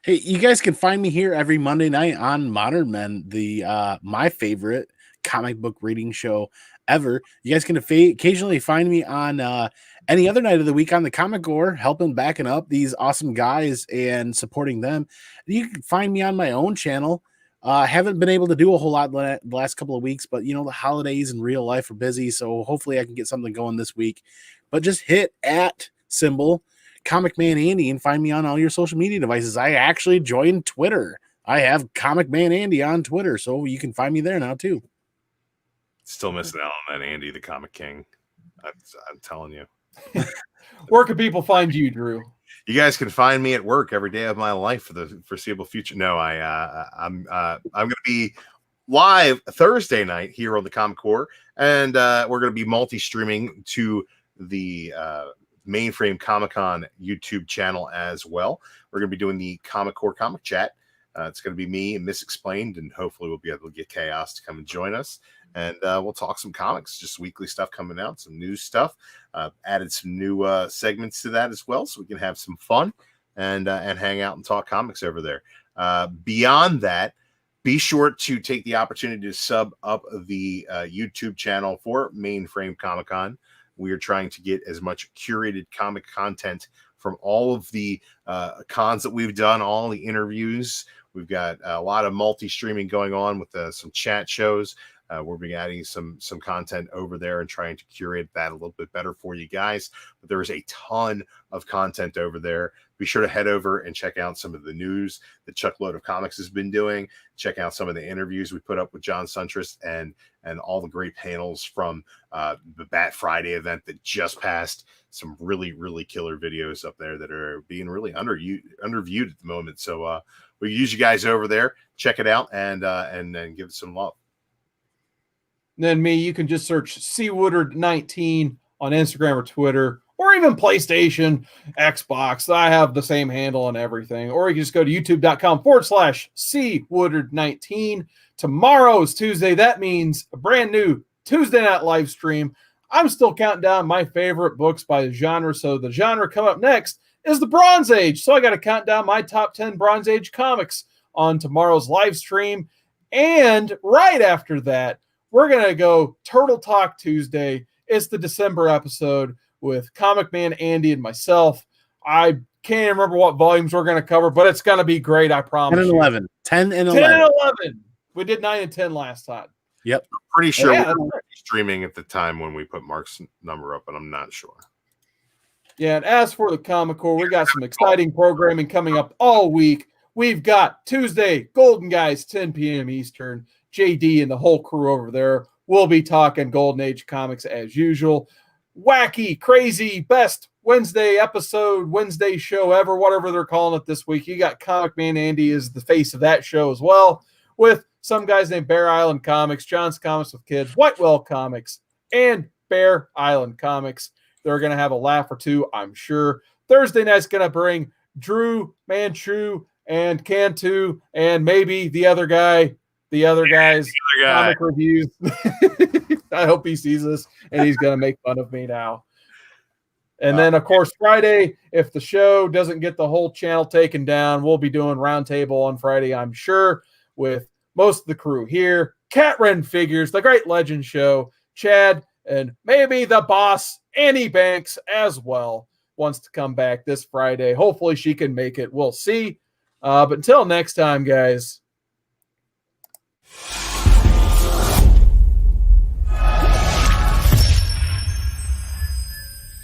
Hey, you guys can find me here every Monday night on Modern Men, the my favorite comic book reading show ever. You guys can occasionally find me on any other night of the week on the Comic Gore, helping backing up these awesome guys and supporting them. You can find me on my own channel. I haven't been able to do a whole lot the last couple of weeks, but the holidays and real life are busy, so hopefully I can get something going this week. But just hit @ ComicManAndy and find me on all your social media devices. I actually joined Twitter. I have ComicManAndy on Twitter, so you can find me there now too. Still missing out on that Andy the Comic King. I'm telling you. Where can people find you, Drew? You guys can find me at work every day of my life for the foreseeable future. No, I'm going to be live Thursday night here on the Comic Core, and we're going to be multi-streaming to the Mainframe Comic-Con YouTube channel as well. We're going to be doing the Comic Core Comic Chat. It's going to be me and Miss Explained, and hopefully we'll be able to get Chaos to come and join us. And we'll talk some comics, just weekly stuff coming out, some new stuff. Added some new segments to that as well, so we can have some fun and hang out and talk comics over there. Beyond that, be sure to take the opportunity to sub up the YouTube channel for Mainframe Comic-Con. We are trying to get as much curated comic content from all of the cons that we've done, all the interviews. We've got a lot of multi-streaming going on with some chat shows. We'll be adding some content over there and trying to curate that a little bit better for you guys. But there is a ton of content over there. Be sure to head over and check out some of the news that Chuckload of Comics has been doing. Check out some of the interviews we put up with John Suntress and all the great panels from the Bat Friday event that just passed. Some really, really killer videos up there that are being really underviewed at the moment. So we use you guys over there. Check it out and then give it some love. And then me, you can just search cwoodard19 on Instagram or Twitter, or even PlayStation, Xbox. I have the same handle and everything. Or you can just go to youtube.com/cwoodard19. Tomorrow is Tuesday. That means a brand new Tuesday night live stream. I'm still counting down my favorite books by the genre. So the genre coming up next is the Bronze Age. So I got to count down my top 10 Bronze Age comics on tomorrow's live stream. And right after that, we're going to go Turtle Talk Tuesday. It's the December episode with Comic Man Andy and myself. I can't even remember what volumes we're going to cover, but it's going to be great, I promise. 10 and 11. 10 and 11. 10 and 11. We did 9 and 10 last time. Yep. Pretty sure we were streaming at the time when we put Mark's number up, but I'm not sure. Yeah, and as for the Comic Core, we got some exciting programming coming up all week. We've got Tuesday, Golden Guys, 10 p.m. Eastern. JD and the whole crew over there will be talking Golden Age comics as usual. Wacky, crazy, best Wednesday episode, Wednesday show ever, whatever they're calling it this week. You got Comic Man Andy is the face of that show as well, with some guys named Bear Island Comics, John's Comics with Kids, Whitewell Comics, and Bear Island Comics. They're going to have a laugh or two, I'm sure. Thursday night's going to bring DruManchu and Cantu and maybe the other guys comic reviews. I hope he sees this and he's going to make fun of me now. And then, of course, Friday, if the show doesn't get the whole channel taken down, we'll be doing Roundtable on Friday, I'm sure, with most of the crew here. Cat Ren Figures, the Great Legend Show, Chad, and maybe the boss, Annie Banks, as well, wants to come back this Friday. Hopefully she can make it. We'll see. But until next time, guys.